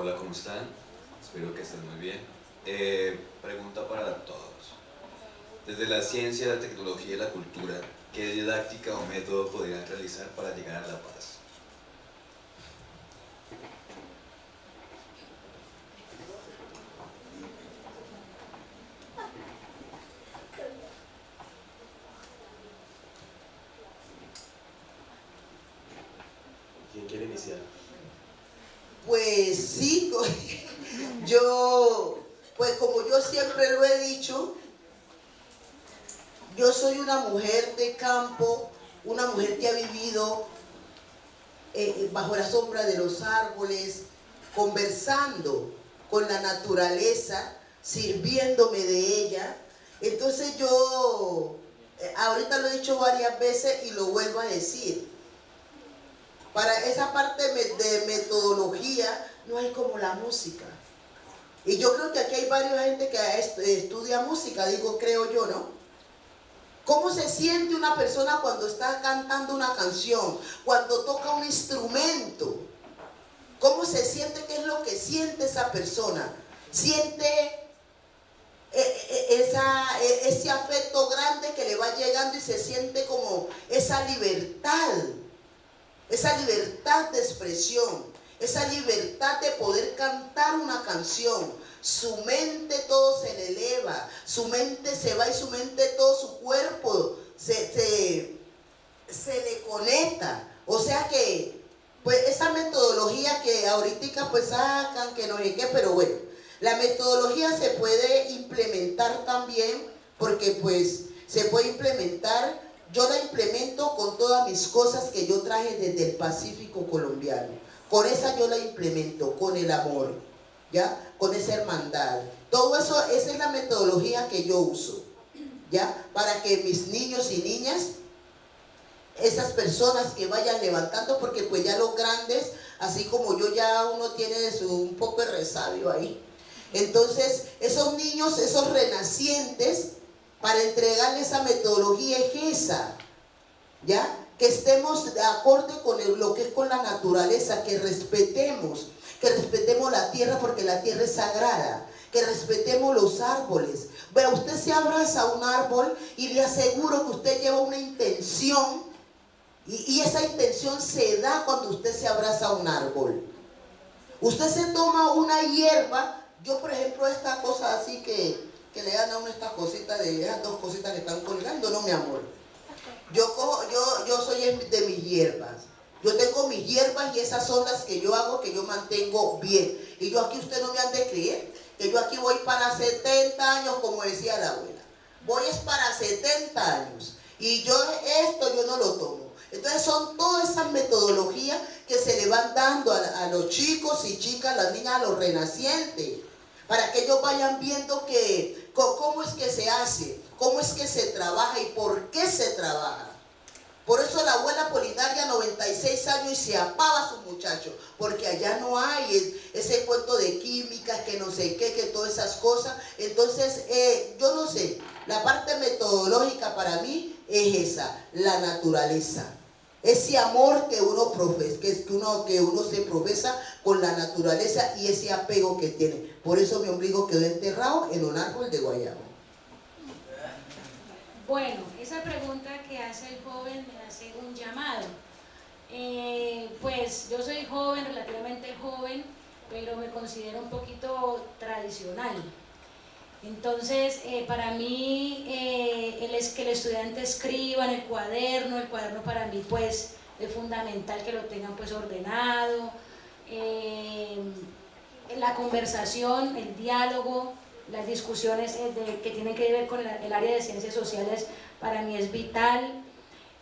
Hola, ¿cómo están? Espero que estén muy bien. Pregunta para todos. Desde la ciencia, la tecnología y la cultura, ¿qué didáctica o método podrían realizar para llegar a la paz? ¿Quién quiere iniciar? Pues sí, pues como yo siempre lo he dicho, yo soy una mujer de campo, una mujer que ha vivido bajo la sombra de los árboles, conversando con la naturaleza, sirviéndome de ella. Entonces yo, ahorita lo he dicho varias veces y lo vuelvo a decir, para esa parte de metodología no hay como la música. Y yo creo que aquí hay varias gente que estudia música, digo, creo yo, ¿no? ¿Cómo se siente una persona cuando está cantando una canción, cuando toca un instrumento? ¿Cómo se siente? ¿Qué es lo que siente esa persona? Siente ese afecto grande que le va llegando y se siente como esa libertad de expresión, esa libertad de poder cantar una canción. Su mente todo se le eleva, su mente se va y su mente todo su cuerpo se le conecta. O sea que, pues esa metodología que ahorita pues sacan, que no sé qué, pero bueno, la metodología se puede implementar también, porque pues se puede implementar. Yo la implemento con todas mis cosas que yo traje desde el Pacífico colombiano. Con esa yo la implemento, con el amor, ¿ya? Con esa hermandad. Todo eso, esa es la metodología que yo uso, ¿ya? Para que mis niños y niñas, esas personas que vayan levantando, porque pues ya los grandes, así como yo, ya uno tiene un poco de resabio ahí. Entonces, esos niños, esos renacientes, para entregarles esa metodología es esa, ¿ya? Que estemos de acorde con lo que es con la naturaleza, que respetemos la tierra, porque la tierra es sagrada, que respetemos los árboles. Pero usted se abraza a un árbol y le aseguro que usted lleva una intención, y esa intención se da cuando usted se abraza a un árbol. Usted se toma una hierba. Yo, por ejemplo, esta cosa así que le dan a uno estas cositas, de esas dos cositas que están colgando, no, mi amor. Yo soy de mis hierbas. Yo tengo mis hierbas y esas son las que yo hago, que yo mantengo bien. Y yo aquí, usted no me han de creer, que yo aquí voy para 70 años, como decía la abuela. Voy es para 70 años. Y yo no lo tomo. Entonces son todas esas metodologías que se le van dando a los chicos y chicas, las niñas, a los renacientes, para que ellos vayan viendo cómo es que se hace, cómo es que se trabaja y por qué se trabaja. Por eso la abuela Polinaria, 96 años, y se apaba a sus muchachos, porque allá no hay ese cuento de químicas, que no sé qué, que todas esas cosas. Entonces, yo no sé, la parte metodológica para mí es esa, la naturaleza. Ese amor que uno se profesa con la naturaleza, y ese apego que tiene. Por eso mi ombligo quedó enterrado en un árbol de guayabo. Bueno, esa pregunta que hace el joven me hace un llamado. Pues yo soy joven, relativamente joven, pero me considero un poquito tradicional. Entonces, para mí, es que el estudiante escriba en el cuaderno para mí pues es fundamental que lo tengan pues ordenado, la conversación, el diálogo, las discusiones que tienen que ver con el área de ciencias sociales, para mí es vital.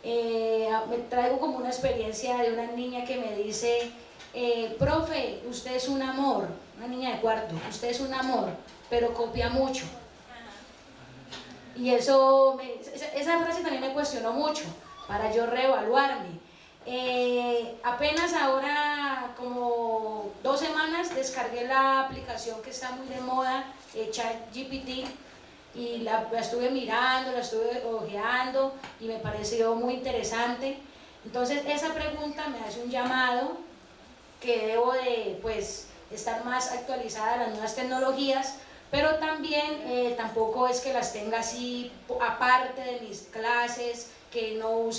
Me traigo como una experiencia de una niña que me dice, profe, usted es un amor, una niña de cuarto, usted es un amor, pero copia mucho. Y esa frase también me cuestionó mucho, para yo reevaluarme. Apenas ahora, como 2 semanas, descargué la aplicación que está muy de moda, ChatGPT, y la estuve mirando, la estuve ojeando y me pareció muy interesante. Entonces esa pregunta me hace un llamado que debo de pues estar más actualizada a las nuevas tecnologías, pero también tampoco es que las tenga así aparte de mis clases, que no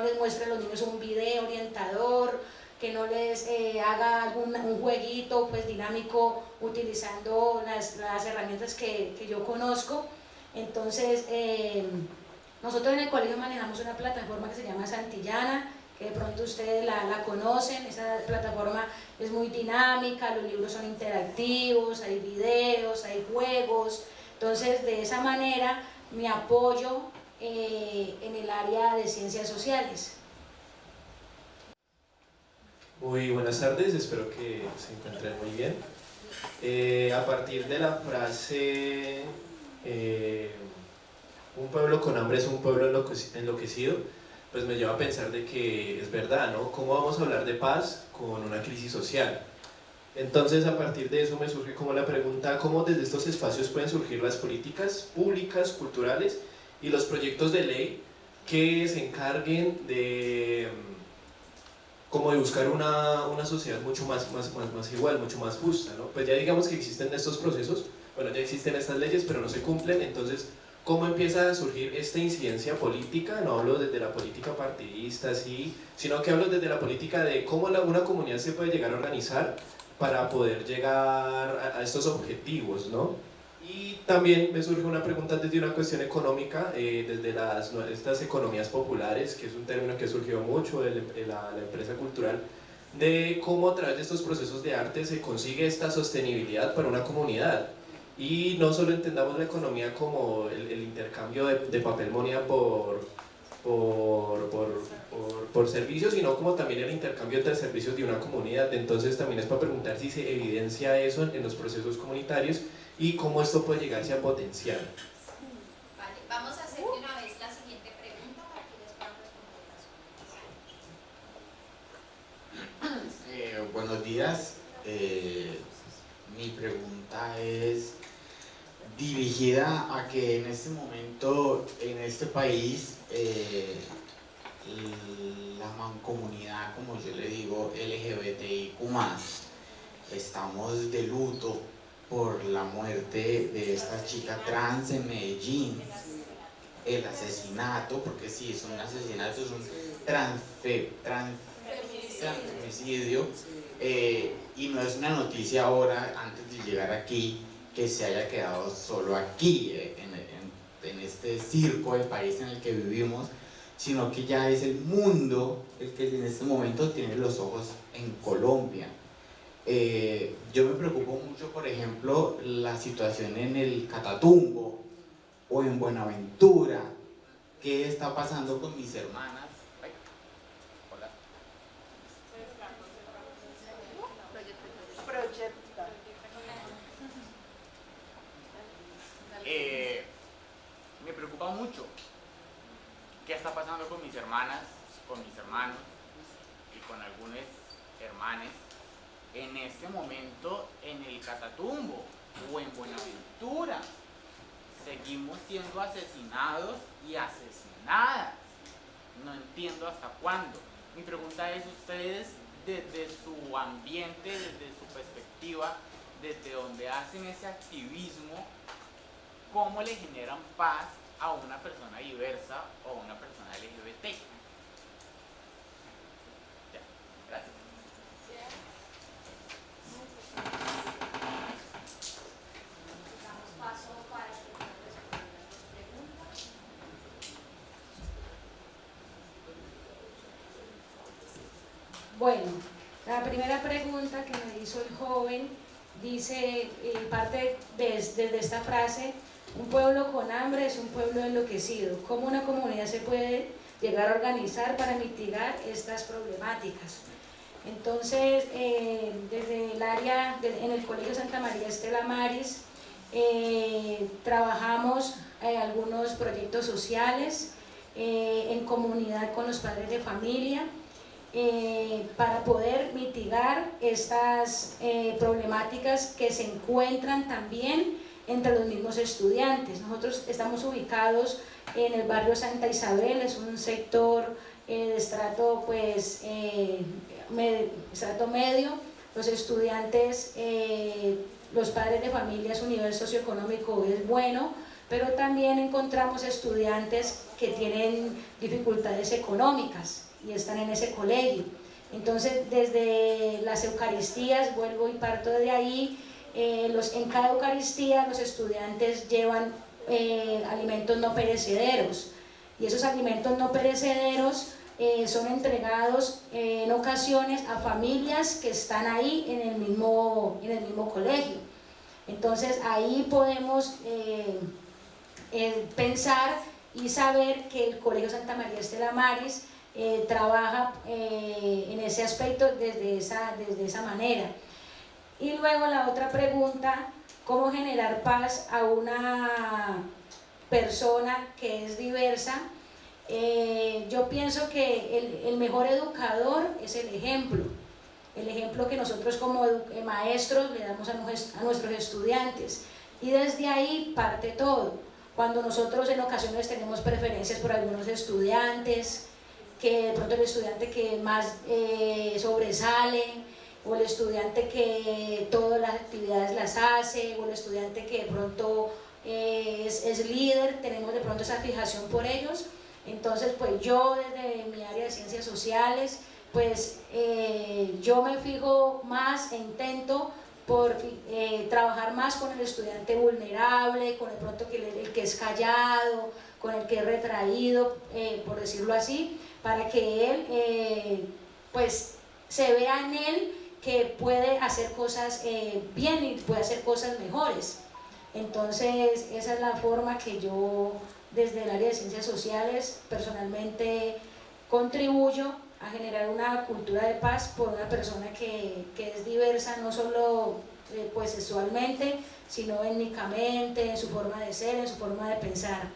les muestre a los niños un video orientador, que no les haga un jueguito pues dinámico utilizando las herramientas que yo conozco. Entonces nosotros en el colegio manejamos una plataforma que se llama Santillana, que de pronto ustedes la conocen. Esa plataforma es muy dinámica, los libros son interactivos, hay videos, hay juegos. Entonces de esa manera me apoyo en el área de ciencias sociales. Muy buenas tardes, espero que se encuentren muy bien. A partir de la frase un pueblo con hambre es un pueblo enloquecido, pues me lleva a pensar de que es verdad, ¿no? ¿Cómo vamos a hablar de paz con una crisis social? Entonces, a partir de eso me surge como la pregunta, ¿cómo desde estos espacios pueden surgir las políticas públicas, culturales y los proyectos de ley que se encarguen de como de buscar una sociedad mucho más igual, mucho más justa, ¿no? Pues ya digamos que existen estos procesos, bueno, ya existen estas leyes, pero no se cumplen. Entonces, ¿cómo empieza a surgir esta incidencia política? No hablo desde la política partidista, sí, sino que hablo desde la política de cómo una comunidad se puede llegar a organizar para poder llegar a estos objetivos, ¿no? Y también me surge una pregunta desde una cuestión económica, desde estas economías populares, que es un término que surgió mucho de la empresa cultural, de cómo a través de estos procesos de arte se consigue esta sostenibilidad para una comunidad. Y no solo entendamos la economía como el intercambio de papel moneda por servicios, sino como también el intercambio entre servicios de una comunidad. Entonces también es para preguntar si se evidencia eso en los procesos comunitarios y cómo esto puede llegarse a potenciar. Vale, vamos a hacer de una vez la siguiente pregunta para que les puedan responder. Buenos días. Mi pregunta es dirigida a que en este momento, en este país, la mancomunidad, como yo le digo, LGBTIQ+, estamos de luto por la muerte de esta chica trans en Medellín, el asesinato, porque sí, es un asesinato, es un transfemicidio, y no es una noticia ahora, antes de llegar aquí, que se haya quedado solo aquí, en este circo de país en el que vivimos, sino que ya es el mundo el que en este momento tiene los ojos en Colombia. Yo me preocupo mucho, por ejemplo, la situación en el Catatumbo o en Buenaventura. ¿Qué está pasando con mis hermanas? Ay, hola. Me preocupa mucho qué está pasando con mis hermanas, con mis hermanos y con algunos hermanes en este momento en el Catatumbo o en Buenaventura. Seguimos siendo asesinados y asesinadas. No entiendo hasta cuándo. Mi pregunta es, ustedes desde su ambiente, desde su perspectiva, desde donde hacen ese activismo, ¿cómo le generan paz a una persona diversa o a una persona LGBT? Ya, gracias. Damos paso para que puedan responder las dos preguntas. Bueno, la primera pregunta que me hizo el joven dice, parte desde esta frase: un pueblo con hambre es un pueblo enloquecido. ¿Cómo una comunidad se puede llegar a organizar para mitigar estas problemáticas? Entonces, desde el área, en el Colegio Santa María Estela Maris, trabajamos algunos proyectos sociales en comunidad con los padres de familia, para poder mitigar estas problemáticas que se encuentran también entre los mismos estudiantes. Nosotros estamos ubicados en el barrio Santa Isabel, es un sector de estrato, pues, estrato medio, los estudiantes, los padres de familia, su nivel socioeconómico es bueno, pero también encontramos estudiantes que tienen dificultades económicas y están en ese colegio. Entonces, desde las Eucaristías, vuelvo y parto de ahí, en cada Eucaristía los estudiantes llevan alimentos no perecederos, y esos alimentos no perecederos son entregados en ocasiones a familias que están ahí en el mismo colegio. Entonces ahí podemos pensar y saber que el Colegio Santa María Estela Maris trabaja en ese aspecto desde esa manera. Y luego la otra pregunta, ¿cómo generar paz a una persona que es diversa? Yo pienso que el mejor educador es el ejemplo que nosotros como maestros le damos a nuestros estudiantes, y desde ahí parte todo. Cuando nosotros en ocasiones tenemos preferencias por algunos estudiantes, que de pronto el estudiante que más sobresale, o el estudiante que todas las actividades las hace, o el estudiante que de pronto es líder, tenemos de pronto esa fijación por ellos. Entonces, pues yo desde mi área de ciencias sociales, pues yo me fijo más e intento por trabajar más con el estudiante vulnerable, con el pronto el que es callado, con el que es retraído, por decirlo así, para que él pues se vea en él que puede hacer cosas bien y puede hacer cosas mejores. Entonces esa es la forma que yo desde el área de ciencias sociales personalmente contribuyo a generar una cultura de paz por una persona que es diversa, no solo pues sexualmente, sino étnicamente, en su forma de ser, en su forma de pensar.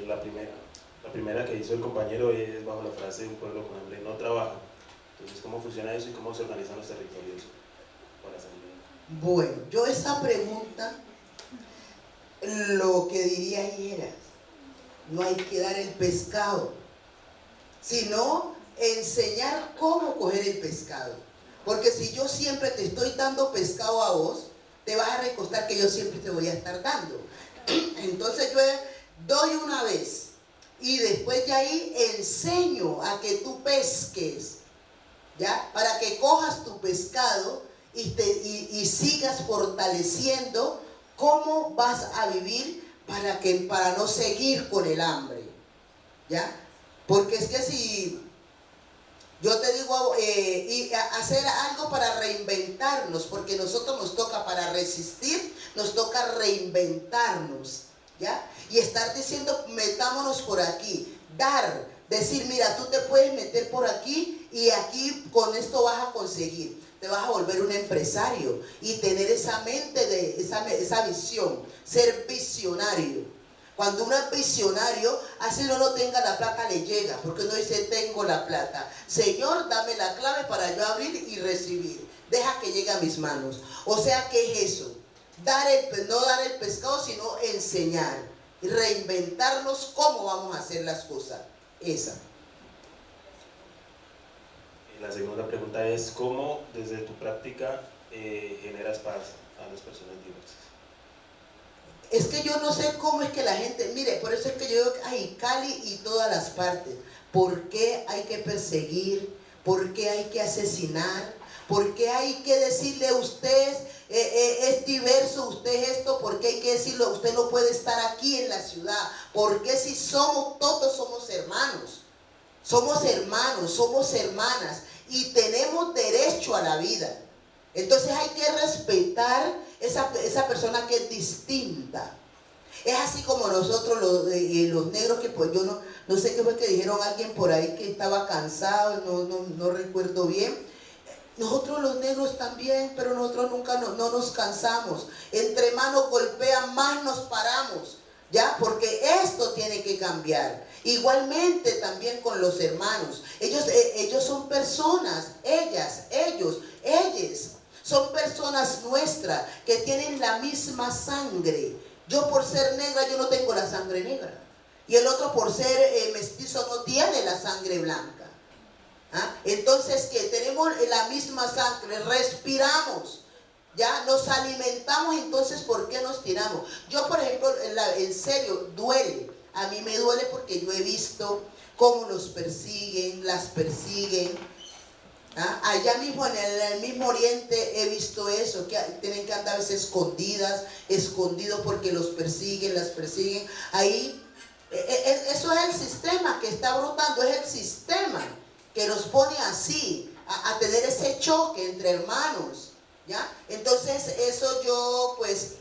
La primera que hizo el compañero es bajo la frase de un pueblo con hambre no trabaja. Entonces, ¿cómo funciona eso y cómo se organizan los territorios para salir? Bueno, yo esa pregunta lo que diría ahí era, no hay que dar el pescado, sino enseñar cómo coger el pescado. Porque si yo siempre te estoy dando pescado a vos, te vas a recostar que yo siempre te voy a estar dando. Entonces yo doy una vez y después de ahí enseño a que tú pesques, ¿ya? Para que cojas tu pescado y sigas fortaleciendo cómo vas a vivir para no seguir con el hambre, ¿ya? Porque es que si yo te digo y hacer algo para reinventarnos, porque nosotros nos toca para resistir, nos toca reinventarnos, ¿ya? Y estar diciendo, metámonos por aquí, decir, mira, tú te puedes meter por aquí y aquí con esto vas a conseguir. Te vas a volver un empresario y tener esa mente, esa visión, ser visionario. Cuando uno es visionario, así no tenga la plata, le llega, porque uno dice, tengo la plata. Señor, dame la clave para yo abrir y recibir. Deja que llegue a mis manos. O sea, ¿qué es eso? No dar el pescado, sino enseñar. Y reinventarnos cómo vamos a hacer las cosas. Esa. La segunda pregunta es, ¿cómo desde tu práctica generas paz a las personas diversas? Es que yo no sé cómo es que la gente, mire, por eso es que yo digo, ay, Cali y todas las partes, ¿por qué hay que perseguir? ¿Por qué hay que asesinar? ¿Por qué hay que decirle usted es diverso, usted es esto? ¿Por qué hay que decirle usted no puede estar aquí en la ciudad? ¿Por qué si todos somos hermanos? Somos hermanos, somos hermanas y tenemos derecho a la vida. Entonces hay que respetar esa persona que es distinta. Es así como nosotros los negros, que pues yo no sé qué fue que dijeron alguien por ahí que estaba cansado, no recuerdo bien. Nosotros los negros también, pero nosotros nunca no nos cansamos. Entre más nos golpean, más nos paramos, ¿ya? Porque esto tiene que cambiar. Igualmente también con los hermanos. Ellos son personas, ellos son personas nuestras que tienen la misma sangre. Yo por ser negra, yo no tengo la sangre negra. Y el otro por ser mestizo no tiene la sangre blanca. ¿Ah? Entonces, que tenemos la misma sangre, respiramos, ya nos alimentamos, entonces, ¿por qué nos tiramos? Yo, por ejemplo, en serio, duele. A mí me duele porque yo he visto cómo los persiguen, las persiguen. ¿Ah? Allá mismo en el mismo Oriente he visto eso, que tienen que andar a veces escondidos porque los persiguen, las persiguen. Ahí, eso es el sistema que está brotando, es el sistema que nos pone así, a tener ese choque entre hermanos, ¿ya? Entonces eso yo pues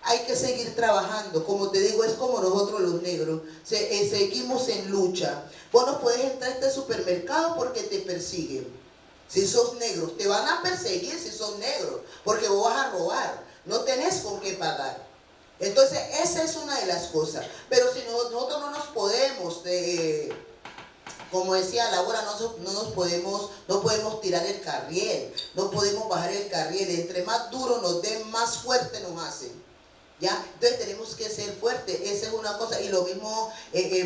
hay que seguir trabajando, como te digo, es como nosotros los negros, seguimos en lucha. Vos no puedes entrar a este supermercado porque te persiguen, si sos negro, te van a perseguir si sos negro, porque vos vas a robar, no tenés con qué pagar. Entonces esa es una de las cosas, pero si nosotros no nos podemos, como decía Laura, no podemos tirar el carriel, no podemos bajar el carriel, entre más duro nos den, más fuerte nos hacen. ¿Ya? Entonces tenemos que ser fuertes, esa es una cosa. Y lo mismo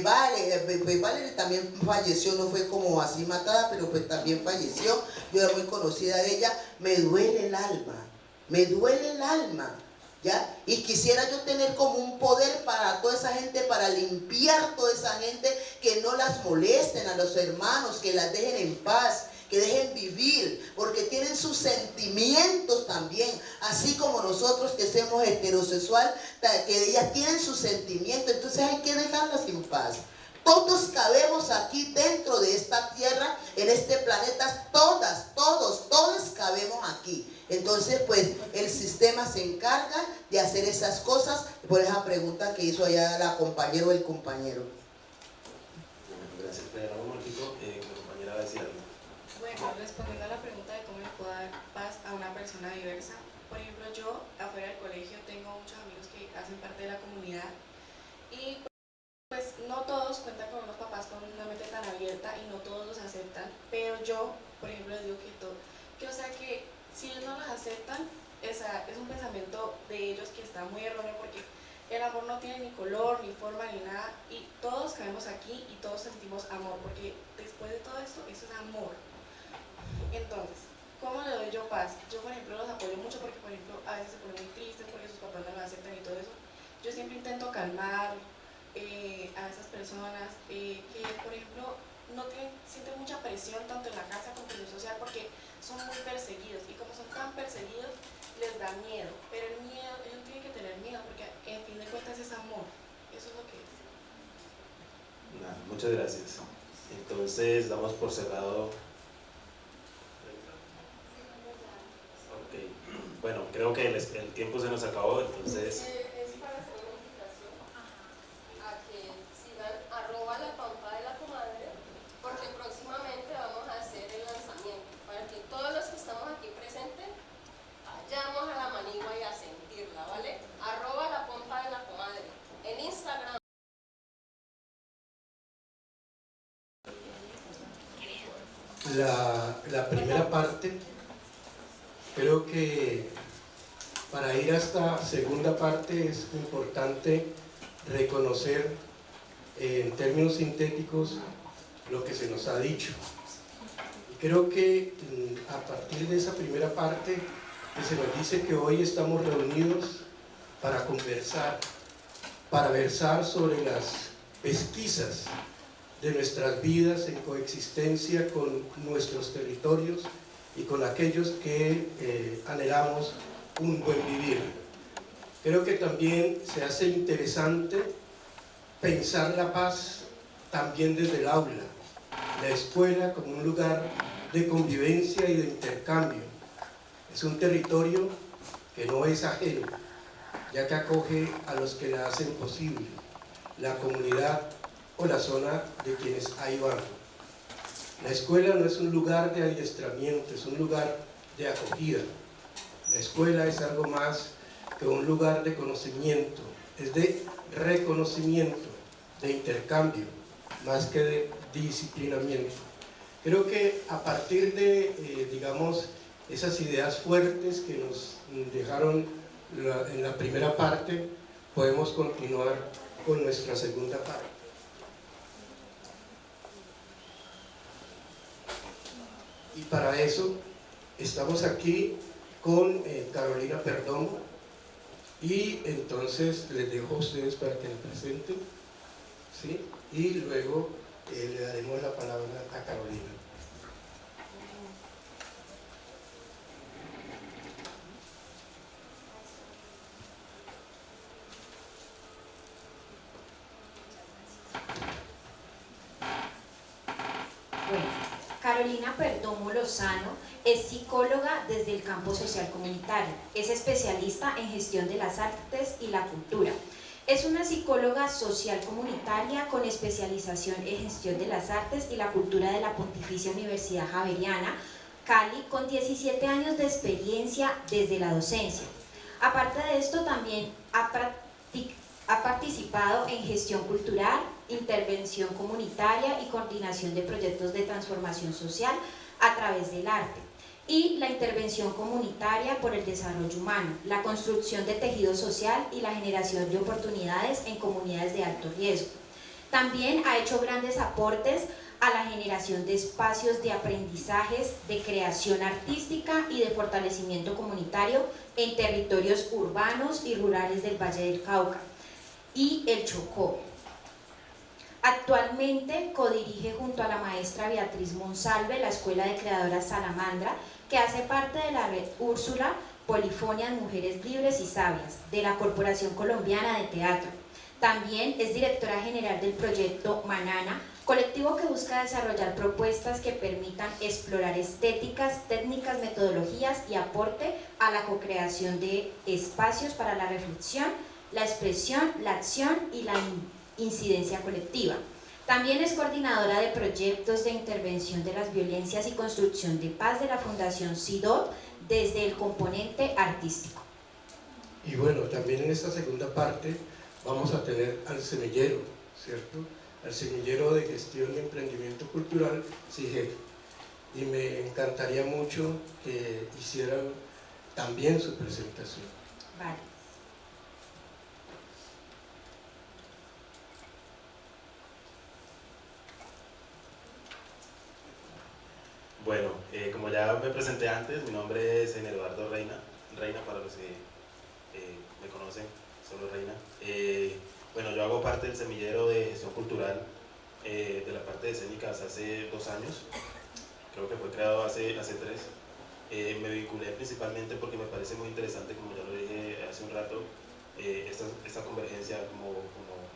Vale también falleció, no fue como así matada, pero pues también falleció. Yo era muy conocida de ella. Me duele el alma, ¿ya? Y quisiera yo tener como un poder para toda esa gente, para limpiar toda esa gente, que no las molesten a los hermanos, que las dejen en paz, que dejen vivir, porque tienen sus sentimientos también, así como nosotros que somos heterosexual, que ellas tienen sus sentimientos, entonces hay que dejarlas en paz. Todos cabemos aquí dentro de esta tierra, en este planeta, todos cabemos aquí. Entonces, pues, el sistema se encarga de hacer esas cosas, por esa pregunta que hizo allá la compañera o el compañero. Gracias, Pedro. Un momentito, mi compañera va a decir algo. Bueno, respondiendo a la pregunta de cómo le puedo dar paz a una persona diversa, por ejemplo, yo afuera del colegio tengo muchos amigos que hacen parte de la comunidad y pues no todos cuentan con unos papás con una mente tan abierta y no todos los aceptan, pero yo, por ejemplo, les digo que o sea que si ellos no los aceptan, es un pensamiento de ellos que está muy erróneo, porque el amor no tiene ni color, ni forma, ni nada, y todos caemos aquí y todos sentimos amor, porque después de todo esto, eso es amor. Entonces, ¿cómo le doy yo paz? Yo, por ejemplo, los apoyo mucho porque, por ejemplo, a veces se ponen muy tristes porque sus papás no los aceptan y todo eso. Yo siempre intento calmar a esas personas que, por ejemplo, sienten mucha presión tanto en la casa como en lo social porque son muy perseguidos, y como son tan perseguidos les da miedo, pero el miedo, ellos tienen que tener miedo porque en fin de cuentas es amor, eso es lo que es. Nada, muchas gracias. Entonces damos por cerrado. Ok, bueno, creo que el tiempo se nos acabó, entonces Es para hacer una invitación a que sigan @la pampa de la comadre, porque próximamente vamos a hacer el lanzamiento para que todos los que estamos aquí presentes vayamos a la manigua y a sentirla, ¿vale? @la pampa de la comadre en Instagram. La primera parte, creo que para ir a esta segunda parte es importante reconocer en términos sintéticos lo que se nos ha dicho. Y creo que a partir de esa primera parte que se nos dice que hoy estamos reunidos para conversar, para versar sobre las pesquisas de nuestras vidas en coexistencia con nuestros territorios y con aquellos que anhelamos un buen vivir. Creo que también se hace interesante pensar la paz también desde el aula, la escuela como un lugar de convivencia y de intercambio. Es un territorio que no es ajeno, ya que acoge a los que la hacen posible, la comunidad o la zona de quienes ahí van. La escuela no es un lugar de adiestramiento, es un lugar de acogida. La escuela es algo más que un lugar de conocimiento, es de reconocimiento, de intercambio, más que de disciplinamiento. Creo que a partir de, digamos, esas ideas fuertes que nos dejaron en la primera parte, podemos continuar con nuestra segunda parte. Y para eso estamos aquí con Carolina Perdomo, y entonces les dejo a ustedes para que la presenten, ¿sí? Y luego le daremos la palabra a Carolina. Bueno, Carolina Perdomo Lozano es psicóloga desde el campo social comunitario, es especialista en gestión de las artes y la cultura. Es una psicóloga social comunitaria con especialización en gestión de las artes y la cultura de la Pontificia Universidad Javeriana, Cali, con 17 años de experiencia desde la docencia. Aparte de esto, también ha participado en gestión cultural, intervención comunitaria y coordinación de proyectos de transformación social a través del arte, y la intervención comunitaria por el desarrollo humano, la construcción de tejido social y la generación de oportunidades en comunidades de alto riesgo. También ha hecho grandes aportes a la generación de espacios de aprendizajes, de creación artística y de fortalecimiento comunitario en territorios urbanos y rurales del Valle del Cauca y el Chocó. Actualmente codirige junto a la maestra Beatriz Monsalve la Escuela de Creadoras Salamandra, que hace parte de la red Úrsula, Polifonias Mujeres Libres y Sabias, de la Corporación Colombiana de Teatro. También es directora general del proyecto Manana, colectivo que busca desarrollar propuestas que permitan explorar estéticas, técnicas, metodologías y aporte a la co-creación de espacios para la reflexión, la expresión, la acción y la incidencia colectiva. También es coordinadora de proyectos de intervención de las violencias y construcción de paz de la Fundación CIDOT desde el componente artístico. Y bueno, también en esta segunda parte vamos a tener al semillero, ¿cierto? Al semillero de gestión y emprendimiento cultural, SIGEC. Y me encantaría mucho que hicieran también su presentación. Vale. Bueno, como ya me presenté antes, mi nombre es Eduardo Reina para los que me conocen, solo Reina. Bueno, yo hago parte del semillero de gestión cultural de la parte de escénicas hace 2 años, creo que fue creado hace 3. Me vinculé principalmente porque me parece muy interesante, como ya lo dije hace un rato, esta convergencia como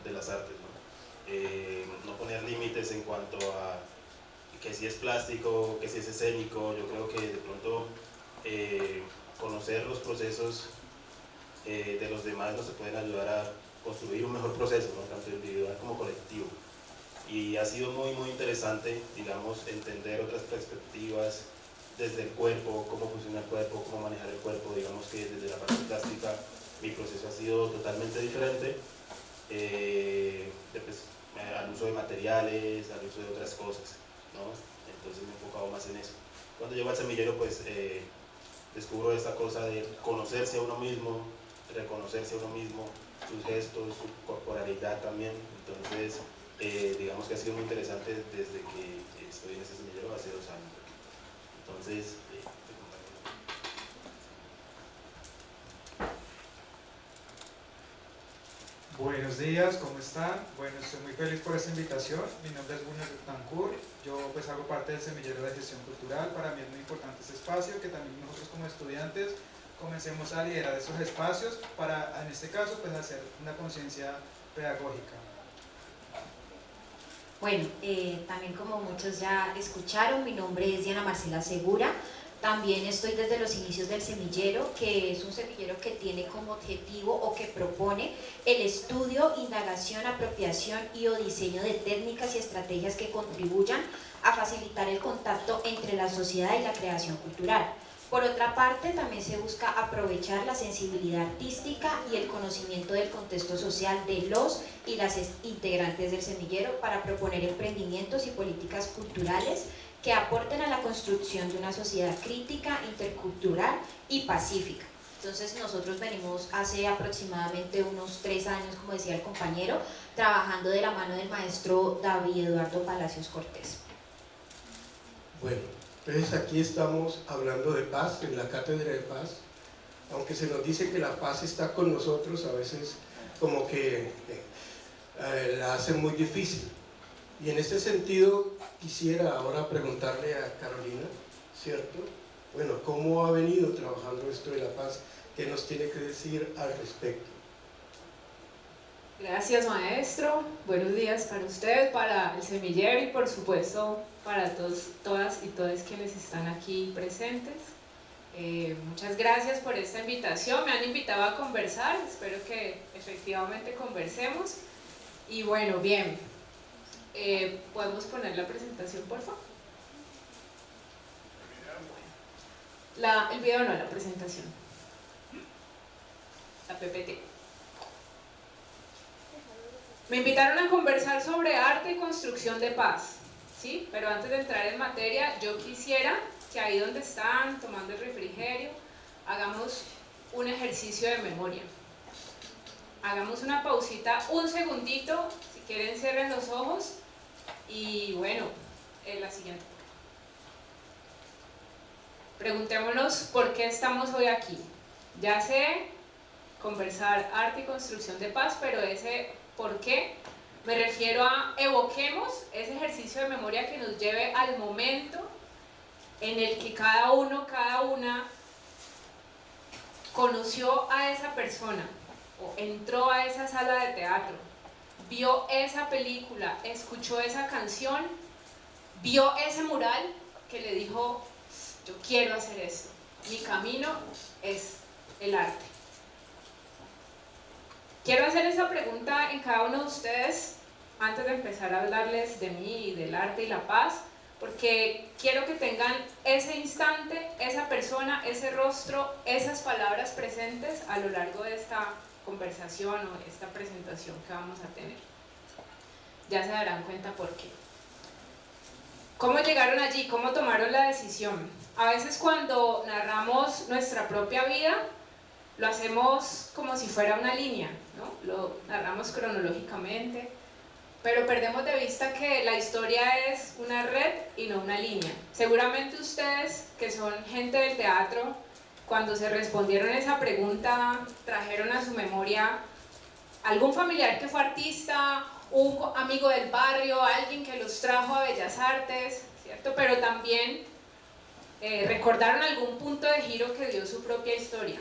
de las artes, ¿no? No poner límites en cuanto a que si es plástico, que si es escénico. Yo creo que de pronto conocer los procesos de los demás nos pueden ayudar a construir un mejor proceso, ¿no? Tanto individual como colectivo. Y ha sido muy interesante, digamos, entender otras perspectivas desde el cuerpo, cómo funciona el cuerpo, cómo manejar el cuerpo. Digamos que desde la parte plástica mi proceso ha sido totalmente diferente, al uso de materiales, al uso de otras cosas, ¿no? Entonces me he enfocado más en eso. Cuando llego al semillero, pues descubro esta cosa de conocerse a uno mismo, reconocerse a uno mismo, sus gestos, su corporalidad también. Entonces digamos que ha sido muy interesante desde que estoy en ese semillero hace 2 años. Entonces buenos días, ¿cómo están? Bueno, estoy muy feliz por esta invitación. Mi nombre es Bunner Tancur. Yo pues hago parte del semillero de gestión cultural. Para mí es muy importante este espacio, que también nosotros como estudiantes comencemos a liderar estos espacios para, en este caso, pues hacer una conciencia pedagógica. Bueno, también como muchos ya escucharon, mi nombre es Diana Marcela Segura. También estoy desde los inicios del semillero, que es un semillero que tiene como objetivo o que propone el estudio, indagación, apropiación y o diseño de técnicas y estrategias que contribuyan a facilitar el contacto entre la sociedad y la creación cultural. Por otra parte, también se busca aprovechar la sensibilidad artística y el conocimiento del contexto social de los y las integrantes del semillero para proponer emprendimientos y políticas culturales que aporten a la construcción de una sociedad crítica, intercultural y pacífica. Entonces nosotros venimos hace aproximadamente unos 3 años, como decía el compañero, trabajando de la mano del maestro David Eduardo Palacios Cortés. Bueno, Entonces aquí estamos hablando de paz, en la Cátedra de Paz, aunque se nos dice que la paz está con nosotros, a veces como que la hace muy difícil. Y en este sentido quisiera ahora preguntarle a Carolina, ¿cierto? Bueno, ¿cómo ha venido trabajando esto de la paz? ¿Qué nos tiene que decir al respecto? Gracias, maestro. Buenos días para usted, para el semillero y por supuesto para todos, todas y todos quienes están aquí presentes. Muchas gracias por esta invitación. Me han invitado a conversar. Espero que efectivamente conversemos. Y bueno, bien. ¿Podemos poner la presentación, por favor? El video no, la presentación. La PPT. Me invitaron a conversar sobre arte y construcción de paz, ¿sí? Pero antes de entrar en materia, yo quisiera que ahí donde están, tomando el refrigerio, hagamos un ejercicio de memoria. Hagamos una pausita, un segundito, si quieren cierren los ojos, y bueno, la siguiente. Preguntémonos por qué estamos hoy aquí. Ya sé, conversar arte y construcción de paz, pero ese por qué me refiero a evoquemos ese ejercicio de memoria que nos lleve al momento en el que cada uno, cada una conoció a esa persona o entró a esa sala de teatro, vio esa película, escuchó esa canción, vio ese mural que le dijo: yo quiero hacer esto, mi camino es el arte. Quiero hacer esa pregunta en cada uno de ustedes antes de empezar a hablarles de mí y del arte y la paz, porque quiero que tengan ese instante, esa persona, ese rostro, esas palabras presentes a lo largo de esta conversación o de esta presentación que vamos a tener. Ya se darán cuenta por qué. ¿Cómo llegaron allí? ¿Cómo tomaron la decisión? A veces cuando narramos nuestra propia vida, lo hacemos como si fuera una línea, ¿no? Lo narramos cronológicamente, pero perdemos de vista que la historia es una red y no una línea. Seguramente ustedes, que son gente del teatro, cuando se respondieron esa pregunta, trajeron a su memoria algún familiar que fue artista, un amigo del barrio, alguien que los trajo a Bellas Artes, ¿cierto? Pero también recordaron algún punto de giro que dio su propia historia.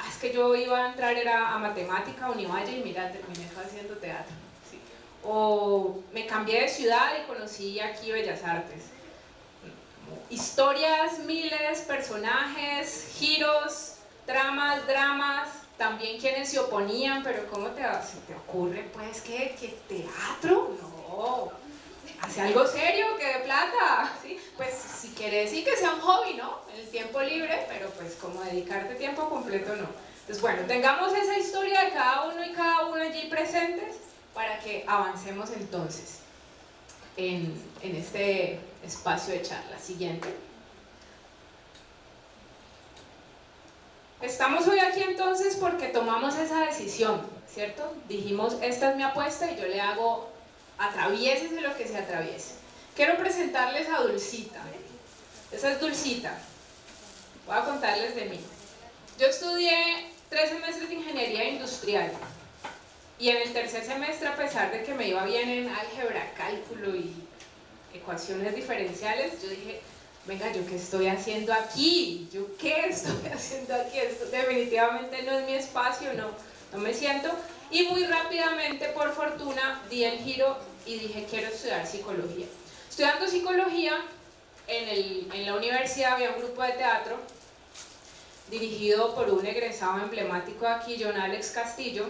Es que yo iba a entrar era a matemática, Univalle, y mira, terminé haciendo teatro. ¿Sí? O me cambié de ciudad y conocí aquí Bellas Artes. Historias, miles, personajes, giros, tramas, dramas, también quienes se oponían, pero ¿cómo se te ocurre pues que teatro? No, hace algo serio, que de plata, ¿sí? Pues si quieres sí que sea un hobby, ¿no? En el tiempo libre, pero pues como dedicarte tiempo completo no. Entonces bueno, tengamos esa historia de cada uno y cada una allí presentes para que avancemos entonces en este espacio de charla. Siguiente. Estamos hoy aquí entonces porque tomamos esa decisión, ¿cierto? Dijimos, esta es mi apuesta y yo le hago atraviésese lo que se atraviese. Quiero presentarles a Dulcita. Esa es Dulcita. Voy a contarles de mí. Yo estudié 3 semestres de ingeniería industrial y en el tercer semestre, a pesar de que me iba bien en álgebra, cálculo y ecuaciones diferenciales, yo dije, venga, ¿yo qué estoy haciendo aquí? ¿Yo qué estoy haciendo aquí? Esto definitivamente no es mi espacio, no me siento. Y muy rápidamente, por fortuna, di el giro y dije, quiero estudiar psicología. Estudiando psicología, en la universidad había un grupo de teatro dirigido por un egresado emblemático de aquí, John Alex Castillo,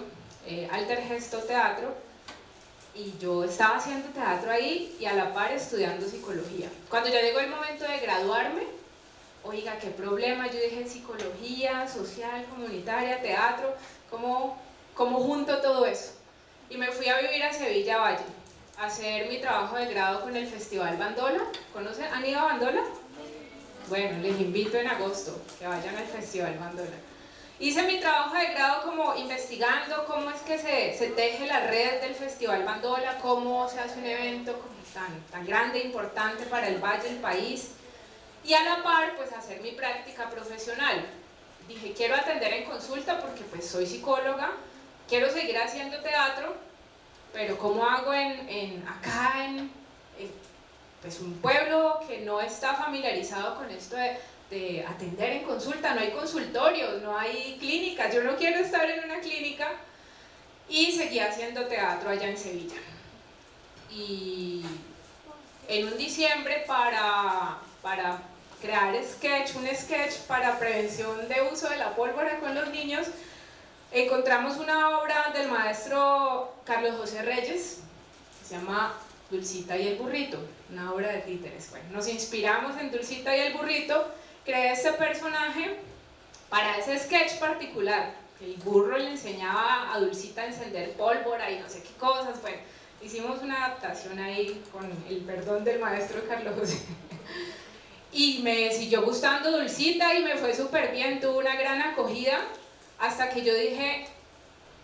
Alter Gesto Teatro, y yo estaba haciendo teatro ahí y a la par estudiando psicología. Cuando ya llegó el momento de graduarme, oiga, qué problema, yo dije psicología, social, comunitaria, teatro, ¿cómo junto todo eso? Y me fui a vivir a Sevilla Valle, a hacer mi trabajo de grado con el Festival Bandola. ¿Conocen? ¿Han ido a Bandola? Bueno, les invito en agosto que vayan al Festival Bandola. Hice mi trabajo de grado como investigando cómo es que se teje la red del Festival Bandola, cómo se hace un evento tan grande e importante para el Valle, el país. y a la par pues hacer mi práctica profesional. Dije, quiero atender en consulta porque pues soy psicóloga, quiero seguir haciendo teatro, pero ¿cómo hago acá en pues un pueblo que no está familiarizado con esto de atender en consulta? No hay consultorios, no hay clínicas, yo no quiero estar en una clínica. Y seguí haciendo teatro allá en Sevilla. Y en un diciembre para crear un sketch para prevención de uso de la pólvora con los niños, encontramos una obra del maestro Carlos José Reyes, que se llama Dulcita y el burrito, una obra de títeres. Bueno, nos inspiramos en Dulcita y el burrito, creé este personaje para ese sketch particular. El burro le enseñaba a Dulcita a encender pólvora y no sé qué cosas. Bueno, hicimos una adaptación ahí con el perdón del maestro Carlos José. Y me siguió gustando Dulcita y me fue súper bien, tuvo una gran acogida, hasta que yo dije,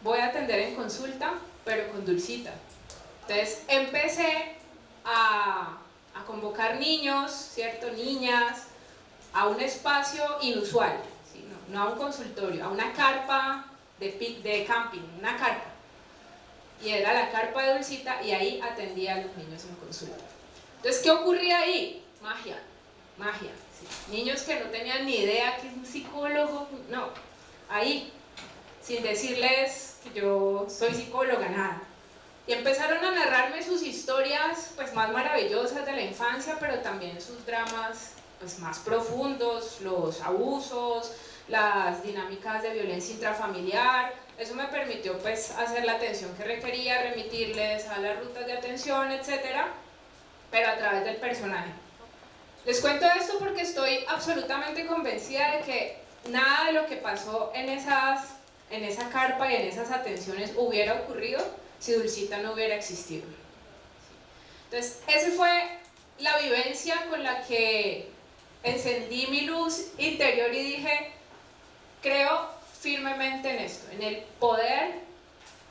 voy a atender en consulta, pero con Dulcita. Entonces empecé a convocar niños, ¿cierto? Niñas, a un espacio inusual. No a un consultorio, a una carpa de camping, una carpa. Y era la carpa de Dulcita y ahí atendía a los niños en consulta. Entonces, ¿qué ocurría ahí? Magia, magia. ¿Sí? Niños que no tenían ni idea que es un psicólogo, no. Ahí, sin decirles que yo soy psicóloga, nada. Y empezaron a narrarme sus historias pues, más maravillosas de la infancia, pero también sus dramas pues, más profundos, los abusos, las dinámicas de violencia intrafamiliar. Eso me permitió pues hacer la atención que requería, remitirles a las rutas de atención, etcétera, pero a través del personaje. Les cuento esto porque estoy absolutamente convencida de que nada de lo que pasó en esa carpa y en esas atenciones hubiera ocurrido si Dulcita no hubiera existido. Entonces, esa fue la vivencia con la que encendí mi luz interior y dije, creo firmemente en esto, en el poder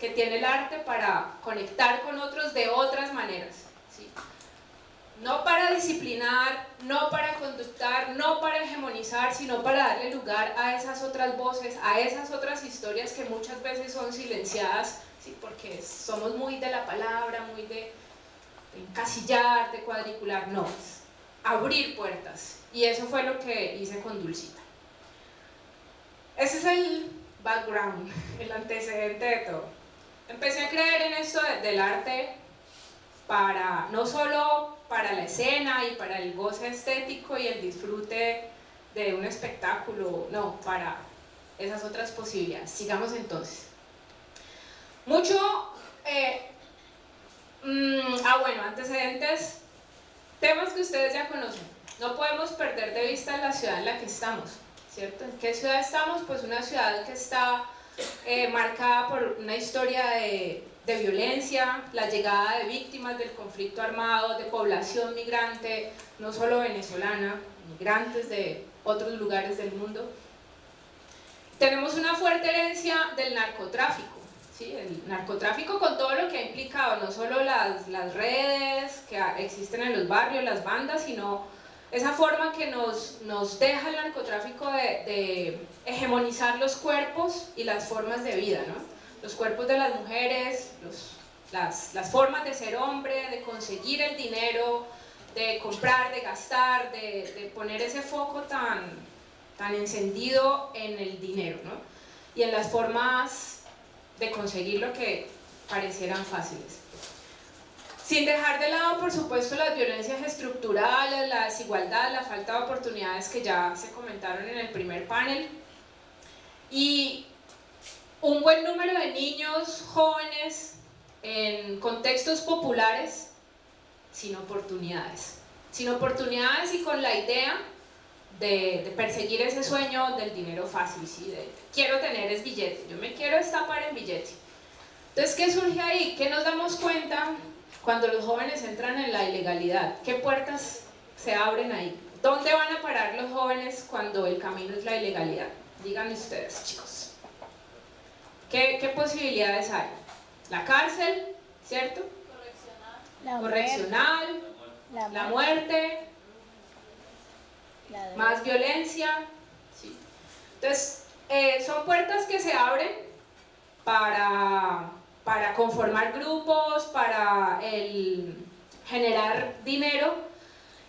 que tiene el arte para conectar con otros de otras maneras, ¿sí? No para disciplinar, no para conductar, no para hegemonizar, sino para darle lugar a esas otras voces, a esas otras historias que muchas veces son silenciadas, ¿sí? Porque somos muy de la palabra, muy de encasillar, de cuadricular, no, abrir puertas. Y eso fue lo que hice con Dulcita. Ese es el background, el antecedente de todo. Empecé a creer en esto del arte no solo para la escena y para el goce estético y el disfrute de un espectáculo, no, para esas otras posibilidades. Sigamos entonces. Bueno, antecedentes, temas que ustedes ya conocen. No podemos perder de vista la ciudad en la que estamos, ¿cierto? ¿En qué ciudad estamos? Pues una ciudad que está marcada por una historia de violencia, la llegada de víctimas del conflicto armado, de población migrante, no solo venezolana, migrantes de otros lugares del mundo. Tenemos una fuerte herencia del narcotráfico, ¿sí? El narcotráfico con todo lo que ha implicado, no solo las redes que existen en los barrios, las bandas, sino esa forma que nos deja el narcotráfico de hegemonizar los cuerpos y las formas de vida, ¿no? Los cuerpos de las mujeres, las formas de ser hombre, de conseguir el dinero, de comprar, de gastar, de poner ese foco tan encendido en el dinero, ¿no? Y en las formas de conseguir lo que parecieran fáciles. Sin dejar de lado, por supuesto, las violencias estructurales, la desigualdad, la falta de oportunidades que ya se comentaron en el primer panel. Y un buen número de niños, jóvenes, en contextos populares, sin oportunidades. Sin oportunidades y con la idea de perseguir ese sueño del dinero fácil, ¿sí? Quiero tener es billete, yo me quiero estapar en billete. Entonces, ¿qué surge ahí? ¿Qué nos damos cuenta cuando los jóvenes entran en la ilegalidad? ¿Qué puertas se abren ahí? ¿Dónde van a parar los jóvenes cuando el camino es la ilegalidad? Díganme ustedes, chicos. ¿Qué posibilidades hay? La cárcel, ¿cierto? Correccional, la muerte. más violencia, ¿sí? Entonces, son puertas que se abren para conformar grupos, para generar dinero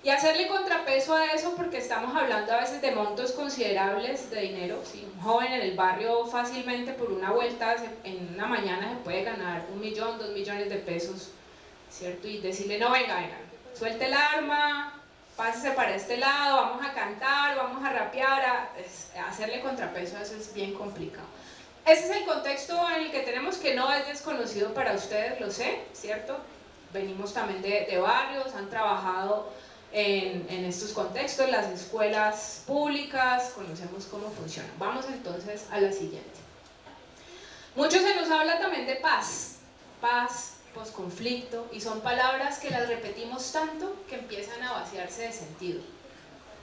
y hacerle contrapeso a eso, porque estamos hablando a veces de montos considerables de dinero, ¿sí? Un joven en el barrio fácilmente por una vuelta en una mañana se puede ganar 1 millón, 2 millones de pesos, ¿cierto? Y decirle, no, venga, suelte el arma, pásese para este lado, vamos a cantar, vamos a rapear, hacerle contrapeso a eso es bien complicado. Ese es el contexto en el que tenemos, que no es desconocido para ustedes, lo sé, ¿cierto? Venimos también de barrios, han trabajado en estos contextos, las escuelas públicas, conocemos cómo funciona. Vamos entonces a la siguiente. Mucho se nos habla también de paz, posconflicto, y son palabras que las repetimos tanto que empiezan a vaciarse de sentido.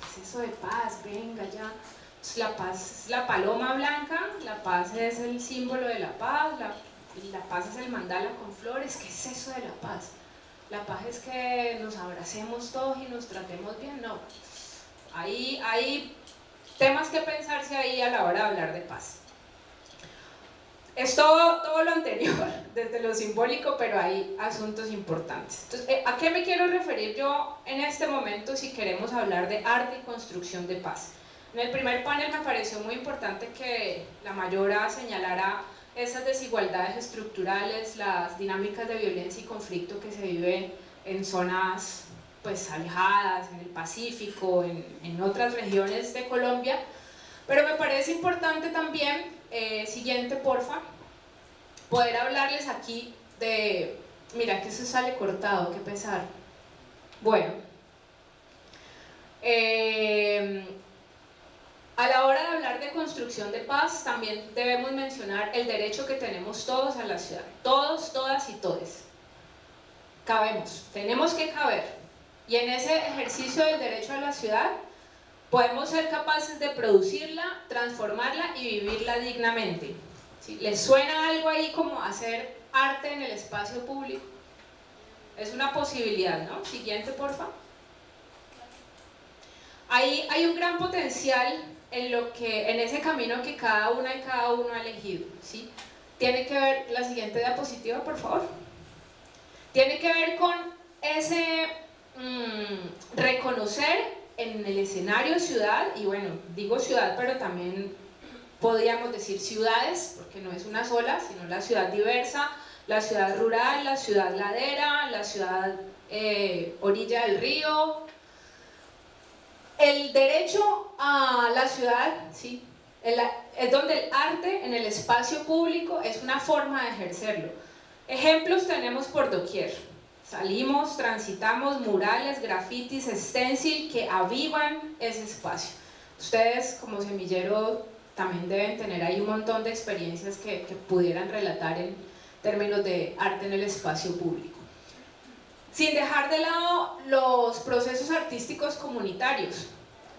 ¿Qué es eso de paz? Venga ya. La paz es la paloma blanca, la paz es el símbolo de la paz, la paz es el mandala con flores. ¿Qué es eso de la paz? La paz es que nos abracemos todos y nos tratemos bien. No, hay temas que pensarse ahí a la hora de hablar de paz. Es todo lo anterior, desde lo simbólico, pero hay asuntos importantes. Entonces, ¿a qué me quiero referir yo en este momento si queremos hablar de arte y construcción de paz? En el primer panel me pareció muy importante que la mayora señalara esas desigualdades estructurales, las dinámicas de violencia y conflicto que se viven en zonas pues alejadas, en el Pacífico, en otras regiones de Colombia, pero me parece importante también, siguiente porfa, poder hablarles aquí de, mira que eso sale cortado, qué pesar. Bueno, a la hora de hablar de construcción de paz, también debemos mencionar el derecho que tenemos todos a la ciudad. Todos, todas y todes. Cabemos, tenemos que caber. Y en ese ejercicio del derecho a la ciudad, podemos ser capaces de producirla, transformarla y vivirla dignamente. ¿Sí? ¿Les suena algo ahí como hacer arte en el espacio público? Es una posibilidad, ¿no? Siguiente, porfa. Hay un gran potencial en ese camino que cada una y cada uno ha elegido, ¿sí? Tiene que ver, la siguiente diapositiva, por favor. Tiene que ver con ese reconocer en el escenario ciudad, y bueno, digo ciudad, pero también podríamos decir ciudades, porque no es una sola, sino la ciudad diversa, la ciudad rural, la ciudad ladera, la ciudad orilla del río. El derecho a la ciudad, ¿sí? Es donde el arte en el espacio público es una forma de ejercerlo. Ejemplos tenemos por doquier. Salimos, transitamos murales, grafitis, stencil que avivan ese espacio. Ustedes como semillero también deben tener ahí un montón de experiencias que pudieran relatar en términos de arte en el espacio público. Sin dejar de lado los procesos artísticos comunitarios,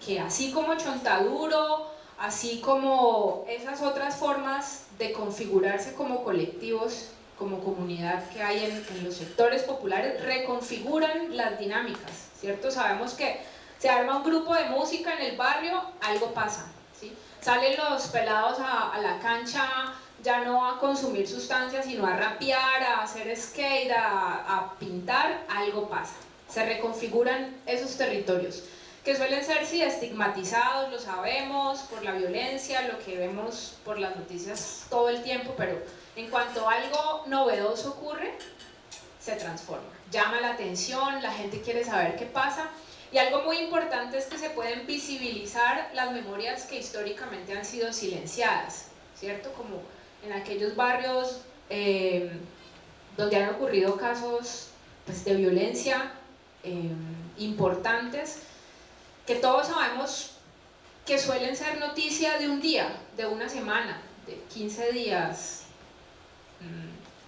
que así como Chontaduro, así como esas otras formas de configurarse como colectivos, como comunidad que hay en los sectores populares, reconfiguran las dinámicas, ¿cierto? Sabemos que se arma un grupo de música en el barrio, algo pasa, ¿sí? Salen los pelados a la cancha, ya no a consumir sustancias, sino a rapear, a hacer skate, a pintar, algo pasa. Se reconfiguran esos territorios, que suelen ser, sí, estigmatizados, lo sabemos, por la violencia, lo que vemos por las noticias todo el tiempo, pero en cuanto algo novedoso ocurre, se transforma. Llama la atención, la gente quiere saber qué pasa, y algo muy importante es que se pueden visibilizar las memorias que históricamente han sido silenciadas, ¿cierto? Como en aquellos barrios donde han ocurrido casos pues, de violencia importantes, que todos sabemos que suelen ser noticia de un día, de una semana, de 15 días.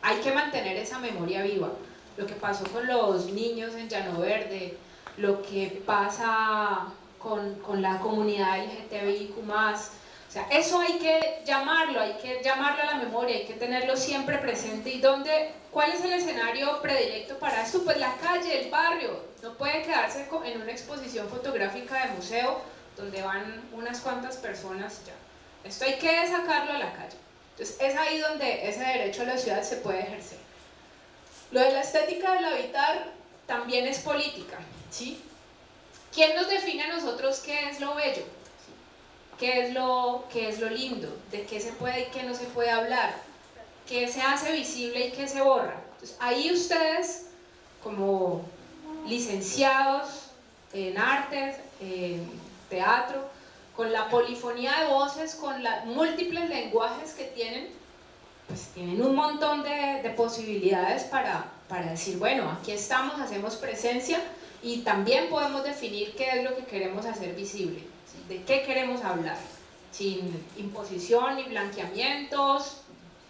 Hay que mantener esa memoria viva. Lo que pasó con los niños en Llano Verde, lo que pasa con la comunidad LGTBIQ+, o sea, eso hay que llamarlo a la memoria, hay que tenerlo siempre presente. ¿Y cuál es el escenario predilecto para esto? Pues la calle, el barrio. No puede quedarse en una exposición fotográfica de museo, donde van unas cuantas personas, ya. Esto hay que sacarlo a la calle. Entonces es ahí donde ese derecho a la ciudad se puede ejercer. Lo de la estética del habitar también es política, ¿sí? ¿Quién nos define a nosotros qué es lo bello? ¿Qué es lo lindo? ¿De qué se puede y qué no se puede hablar? ¿Qué se hace visible y qué se borra? Entonces, ahí ustedes, como licenciados en artes, en teatro, con la polifonía de voces, con los múltiples lenguajes que tienen, pues tienen un montón de posibilidades para decir, bueno, aquí estamos, hacemos presencia y también podemos definir qué es lo que queremos hacer visible, ¿sí? De qué queremos hablar, sin imposición ni blanqueamientos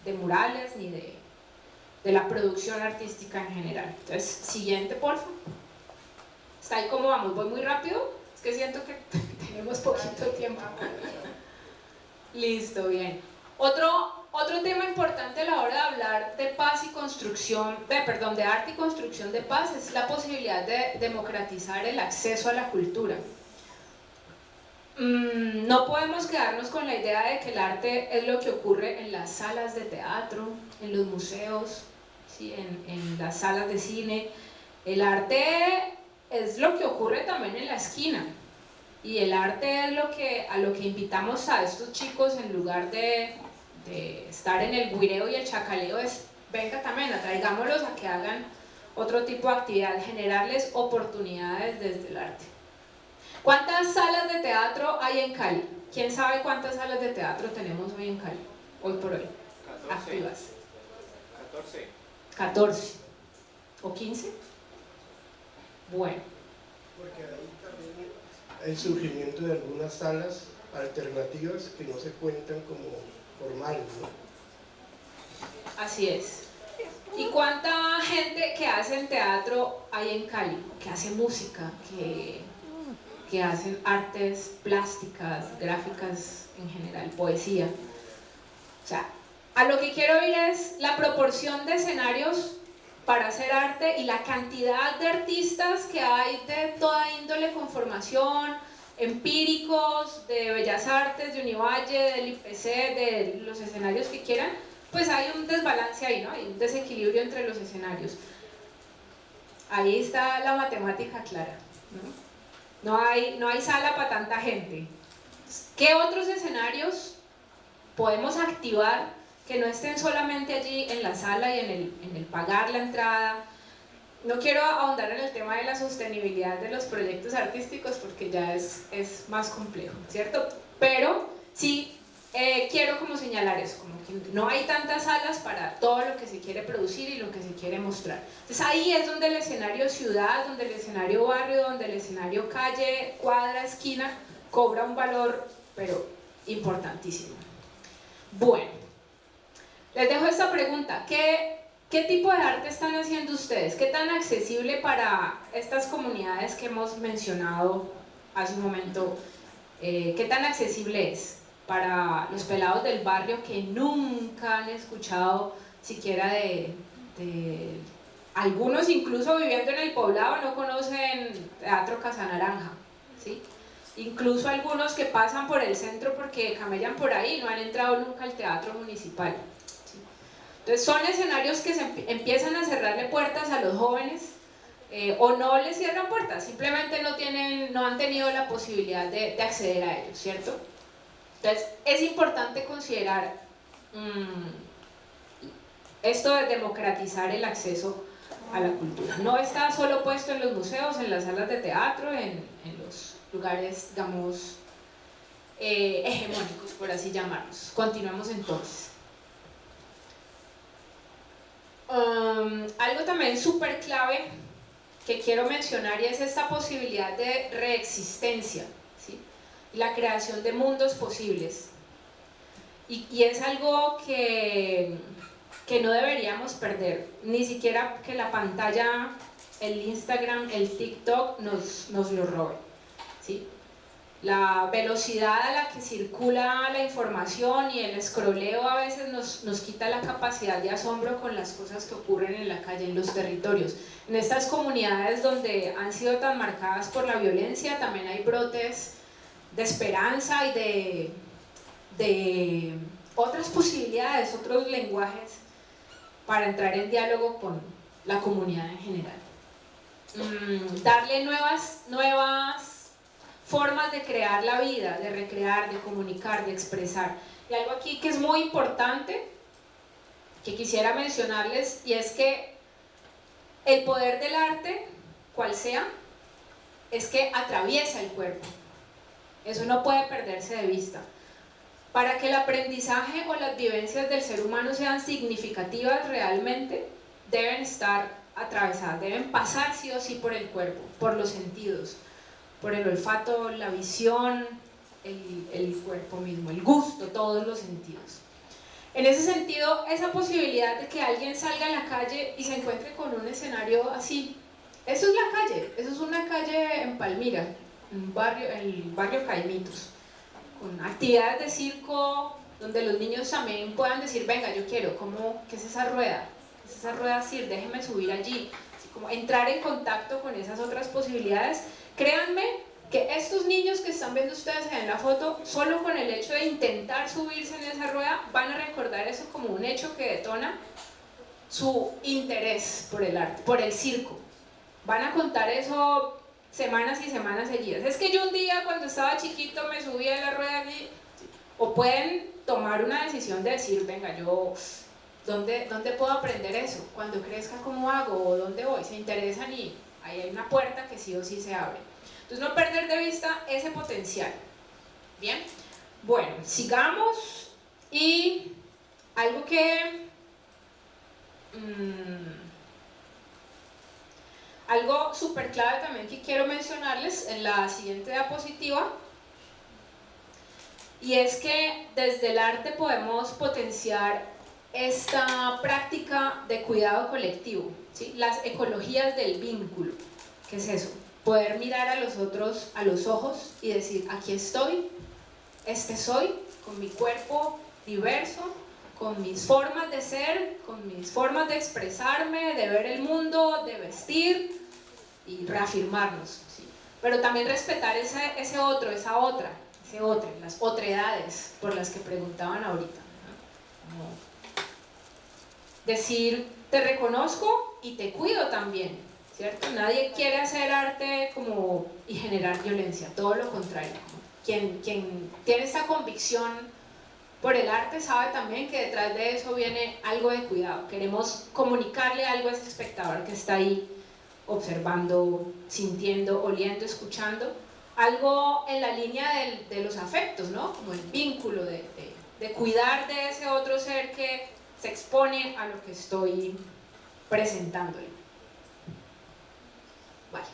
de murales ni de la producción artística en general. Entonces, siguiente, por favor. ¿Está ahí cómo vamos? ¿Voy muy rápido? Es que siento que tenemos poquito tiempo. Listo, bien. Otro tema importante a la hora de hablar de paz y construcción, de arte y construcción de paz es la posibilidad de democratizar el acceso a la cultura. No podemos quedarnos con la idea de que el arte es lo que ocurre en las salas de teatro, en los museos, ¿sí? en las salas de cine. El arte es lo que ocurre también en la esquina. Y el arte es a lo que invitamos a estos chicos, en lugar de estar en el güireo y el chacaleo, es venga también, atraigámoslos a que hagan otro tipo de actividad, generarles oportunidades desde el arte. ¿Cuántas salas de teatro hay en Cali? ¿Quién sabe cuántas salas de teatro tenemos hoy en Cali? Hoy por hoy. 14. Activas. 14. 14. ¿O 15? Bueno. Porque ahí también el surgimiento de algunas salas alternativas que no se cuentan como formales, ¿no? Así es. ¿Y cuánta gente que hace teatro hay en Cali? Que hace música, que hacen artes plásticas, gráficas en general, poesía. O sea, a lo que quiero ir es la proporción de escenarios para hacer arte y la cantidad de artistas que hay de toda índole con formación, empíricos, de Bellas Artes, de Univalle, del IPC, de los escenarios que quieran, pues hay un desbalance ahí, ¿no? Hay un desequilibrio entre los escenarios. Ahí está la matemática clara, ¿no? No hay sala para tanta gente. ¿Qué otros escenarios podemos activar que no estén solamente allí en la sala y en el pagar la entrada? No quiero ahondar en el tema de la sostenibilidad de los proyectos artísticos porque ya es más complejo, ¿cierto? Pero sí quiero como señalar eso, como que no hay tantas salas para todo lo que se quiere producir y lo que se quiere mostrar. Entonces ahí es donde el escenario ciudad, donde el escenario barrio, donde el escenario calle, cuadra, esquina, cobra un valor, pero importantísimo. Bueno, les dejo esta pregunta. ¿Qué tipo de arte están haciendo ustedes? ¿Qué tan accesible para estas comunidades que hemos mencionado hace un momento? ¿Qué tan accesible es para los pelados del barrio que nunca han escuchado siquiera de algunos incluso viviendo en el poblado no conocen Teatro Casa Naranja, ¿sí? Incluso algunos que pasan por el centro porque camellan por ahí no han entrado nunca al teatro municipal. Entonces son escenarios que empiezan a cerrarle puertas a los jóvenes o no les cierran puertas, simplemente no han tenido la posibilidad de acceder a ellos, ¿cierto? Entonces es importante considerar esto de democratizar el acceso a la cultura. No está solo puesto en los museos, en las salas de teatro, en los lugares, digamos, hegemónicos, por así llamarlos. Continuemos entonces. Algo también súper clave que quiero mencionar y es esta posibilidad de reexistencia, ¿sí? La creación de mundos posibles y es algo que no deberíamos perder, ni siquiera que la pantalla, el Instagram, el TikTok nos lo robe, ¿sí? La velocidad a la que circula la información y el escroleo a veces nos quita la capacidad de asombro con las cosas que ocurren en la calle, en los territorios. En estas comunidades donde han sido tan marcadas por la violencia, también hay brotes esperanza y de otras posibilidades, otros lenguajes para entrar en diálogo con la comunidad en general. Darle nuevas formas de crear la vida, de recrear, de comunicar, de expresar. Y algo aquí que es muy importante, que quisiera mencionarles, y es que el poder del arte, cual sea, es que atraviesa el cuerpo. Eso no puede perderse de vista. Para que el aprendizaje o las vivencias del ser humano sean significativas realmente, deben estar atravesadas, deben pasar sí o sí por el cuerpo, por los sentidos, por el olfato, la visión, el cuerpo mismo, el gusto, todos los sentidos. En ese sentido, esa posibilidad de que alguien salga a la calle y se encuentre con un escenario así, eso es la calle, eso es una calle en Palmira, el barrio Caimitos, con actividades de circo donde los niños también puedan decir, venga, yo quiero, ¿qué es esa rueda? ¿Qué es esa rueda así? Déjeme subir allí. Así como entrar en contacto con esas otras posibilidades. Créanme que estos niños que están viendo ustedes en la foto, solo con el hecho de intentar subirse en esa rueda, van a recordar eso como un hecho que detona su interés por el arte, por el circo. Van a contar eso semanas y semanas seguidas. Es que yo un día cuando estaba chiquito me subí a la rueda aquí. O pueden tomar una decisión de decir, venga, yo, ¿dónde puedo aprender eso? Cuando crezca, ¿cómo hago? ¿O dónde voy? Se interesan y ahí hay una puerta que sí o sí se abre. Entonces no perder de vista ese potencial. Bien, bueno, sigamos. Y algo que... algo súper clave también que quiero mencionarles en la siguiente diapositiva, y es que desde el arte podemos potenciar esta práctica de cuidado colectivo, ¿sí? Las ecologías del vínculo. ¿Qué es eso? Poder mirar a los otros a los ojos y decir, aquí estoy, este soy, con mi cuerpo diverso, con mis formas de ser, con mis formas de expresarme, de ver el mundo, de vestir y reafirmarnos, ¿sí? Pero también respetar ese otro, esa otra, ese otro, las otredades por las que preguntaban ahorita, ¿no? Como decir, te reconozco y te cuido también, ¿cierto? Nadie quiere hacer arte y generar violencia, todo lo contrario. Quien tiene esa convicción por el arte sabe también que detrás de eso viene algo de cuidado. Queremos comunicarle algo a ese espectador que está ahí observando, sintiendo, oliendo, escuchando. Algo en la línea de los afectos, ¿no? Como el vínculo de cuidar de ese otro ser que se expone a lo que estoy presentándole. Vale.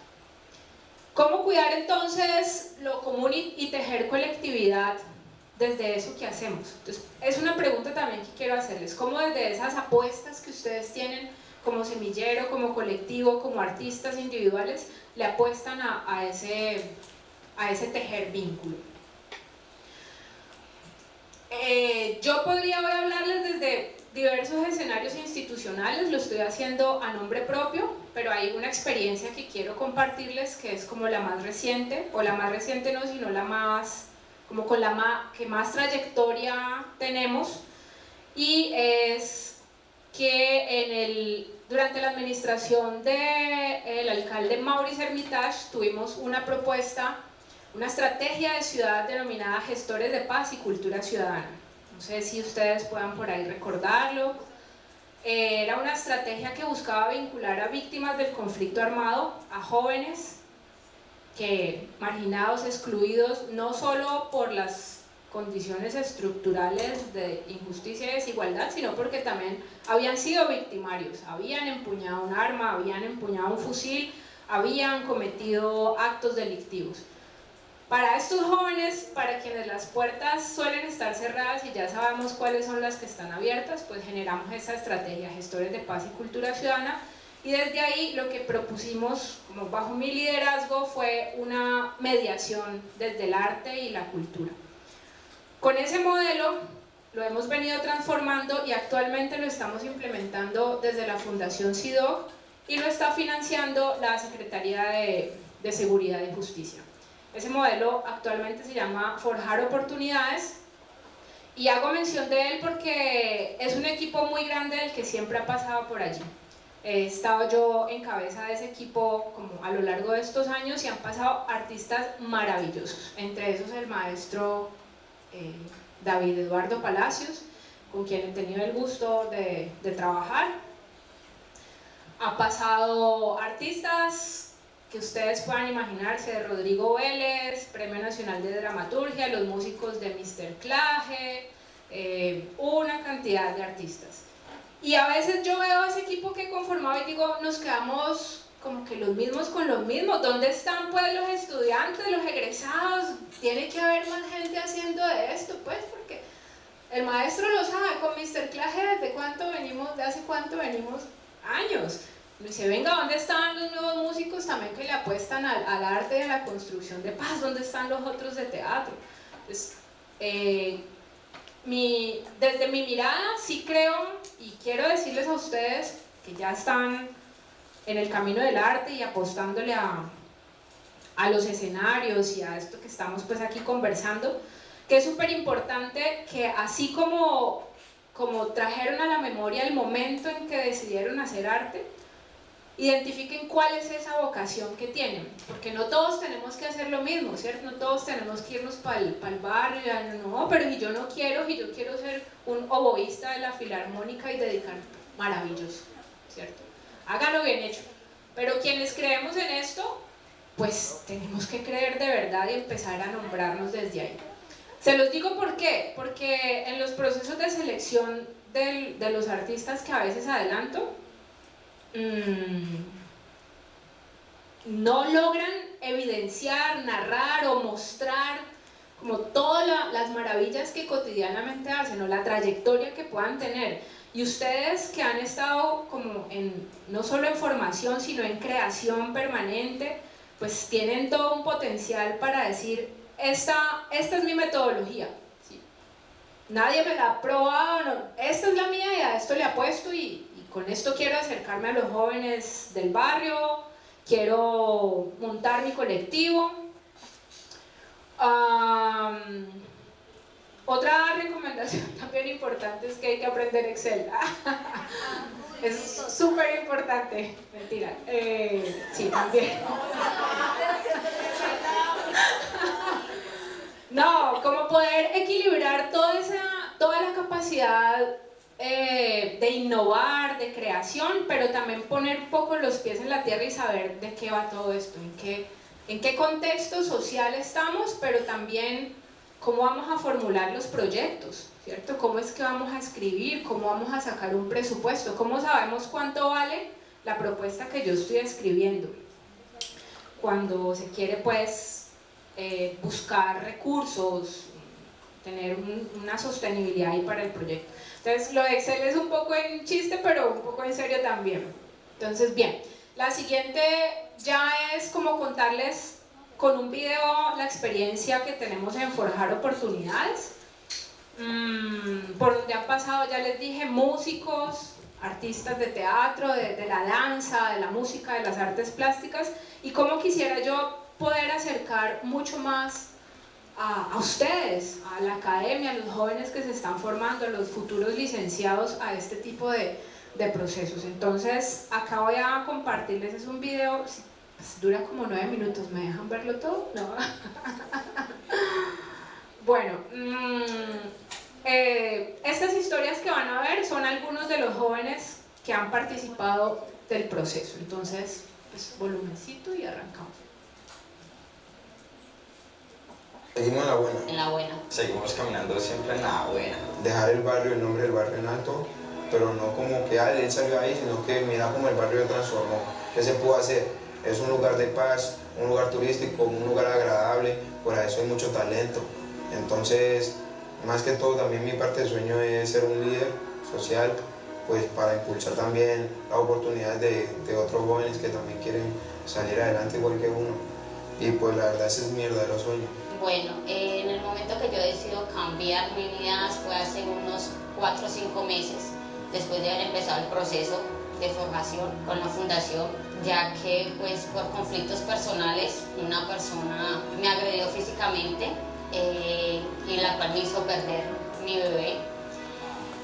¿Cómo cuidar entonces lo común y tejer colectividad desde eso que hacemos? Entonces, es una pregunta también que quiero hacerles. ¿Cómo desde esas apuestas que ustedes tienen como semillero, como colectivo, como artistas individuales, le apuestan a ese tejer vínculo? Yo podría hoy hablarles desde diversos escenarios institucionales, lo estoy haciendo a nombre propio, pero hay una experiencia que quiero compartirles que es como la más reciente, o la más reciente no, sino la más, como con la que más trayectoria tenemos, y es que durante la administración del alcalde Maurice Hermitage tuvimos una propuesta, una estrategia de ciudad denominada Gestores de Paz y Cultura Ciudadana. No sé si ustedes puedan por ahí recordarlo. Era una estrategia que buscaba vincular a víctimas del conflicto armado, a jóvenes marginados, excluidos, no solo por las condiciones estructurales de injusticia y desigualdad, sino porque también habían sido victimarios, habían empuñado un arma, habían empuñado un fusil, habían cometido actos delictivos. Para estos jóvenes, para quienes las puertas suelen estar cerradas y ya sabemos cuáles son las que están abiertas, pues generamos esta estrategia, Gestores de Paz y Cultura Ciudadana, y desde ahí lo que propusimos, como bajo mi liderazgo, fue una mediación desde el arte y la cultura. Con ese modelo lo hemos venido transformando y actualmente lo estamos implementando desde la Fundación CIDOG y lo está financiando la Secretaría de Seguridad y Justicia. Ese modelo actualmente se llama Forjar Oportunidades, y hago mención de él porque es un equipo muy grande del que siempre ha pasado por allí. He estado yo en cabeza de ese equipo como a lo largo de estos años y han pasado artistas maravillosos, entre esos el maestro David Eduardo Palacios, con quien he tenido el gusto de trabajar. Ha pasado artistas que ustedes puedan imaginarse, de Rodrigo Vélez, Premio Nacional de Dramaturgia, los músicos de Mr. Claje, una cantidad de artistas. Y a veces yo veo a ese equipo que he conformado y digo, nos quedamos como que los mismos con los mismos. ¿Dónde están pues los estudiantes, los egresados? Tiene que haber más gente haciendo de esto, pues, porque el maestro lo sabe, con Mr. Claje ¿desde cuánto venimos? ¿De hace cuánto venimos? Años. Me dice, venga, ¿dónde están los nuevos músicos también que le apuestan al arte de la construcción de paz? ¿Dónde están los otros de teatro? Entonces, desde mi mirada sí creo, y quiero decirles a ustedes que ya están en el camino del arte y apostándole a los escenarios y a esto que estamos pues aquí conversando, que es súper importante que así como trajeron a la memoria el momento en que decidieron hacer arte, identifiquen cuál es esa vocación que tienen, porque no todos tenemos que hacer lo mismo, ¿cierto? No todos tenemos que irnos para el barrio, no, pero si yo no quiero, si yo quiero ser un oboísta de la filarmónica y dedicar, maravilloso, ¿cierto? Háganlo bien hecho, pero quienes creemos en esto, pues tenemos que creer de verdad y empezar a nombrarnos desde ahí. Se los digo ¿por qué? Porque en los procesos de selección de los artistas que a veces adelanto, no logran evidenciar, narrar o mostrar como todas las maravillas que cotidianamente hacen o la trayectoria que puedan tener. Y ustedes que han estado como no solo en formación sino en creación permanente, pues tienen todo un potencial para decir esta es mi metodología, ¿sí? Nadie me la ha probado, no, esta es la mía y a esto le apuesto y con esto quiero acercarme a los jóvenes del barrio, quiero montar mi colectivo. Otra recomendación también importante es que hay que aprender Excel. Es súper importante. Mentira. Sí, también. No, como poder equilibrar toda la capacidad de innovar, de creación, pero también poner un poco los pies en la tierra y saber de qué va todo esto, en qué contexto social estamos, pero también cómo vamos a formular los proyectos, ¿cierto? Cómo es que vamos a escribir, cómo vamos a sacar un presupuesto, cómo sabemos cuánto vale la propuesta que yo estoy escribiendo. Cuando se quiere pues buscar recursos, tener una sostenibilidad ahí para el proyecto. Entonces lo de Excel es un poco en chiste, pero un poco en serio también. Entonces, bien, la siguiente ya es como contarles con un video la experiencia que tenemos en Forjar Oportunidades, por donde han pasado, ya les dije, músicos, artistas de teatro, de la danza, de la música, de las artes plásticas, y cómo quisiera yo poder acercar mucho más a ustedes, a la academia, a los jóvenes que se están formando, a los futuros licenciados a este tipo de procesos. Entonces acá voy a compartirles, es un video, pues, dura como 9 minutos, ¿me dejan verlo todo? No. Bueno, estas historias que van a ver son algunos de los jóvenes que han participado del proceso. Entonces, pues, volumencito y arrancamos. Seguimos en la buena. En la buena. Seguimos caminando siempre en la buena. Dejar el barrio, el nombre del barrio en alto, pero no como que él salió ahí, sino que mira cómo el barrio se transformó. ¿Qué se pudo hacer? Es un lugar de paz, un lugar turístico, un lugar agradable, por eso hay mucho talento. Entonces, más que todo, también mi parte de sueño es ser un líder social, pues para impulsar también las oportunidades de otros jóvenes que también quieren salir adelante igual que uno. Y pues la verdad ese es mi verdadero sueño. Bueno, en el momento que yo decido cambiar mi vida fue hace unos 4 o 5 meses, después de haber empezado el proceso de formación con la fundación, ya que pues por conflictos personales una persona me agredió físicamente y la cual me hizo perder mi bebé.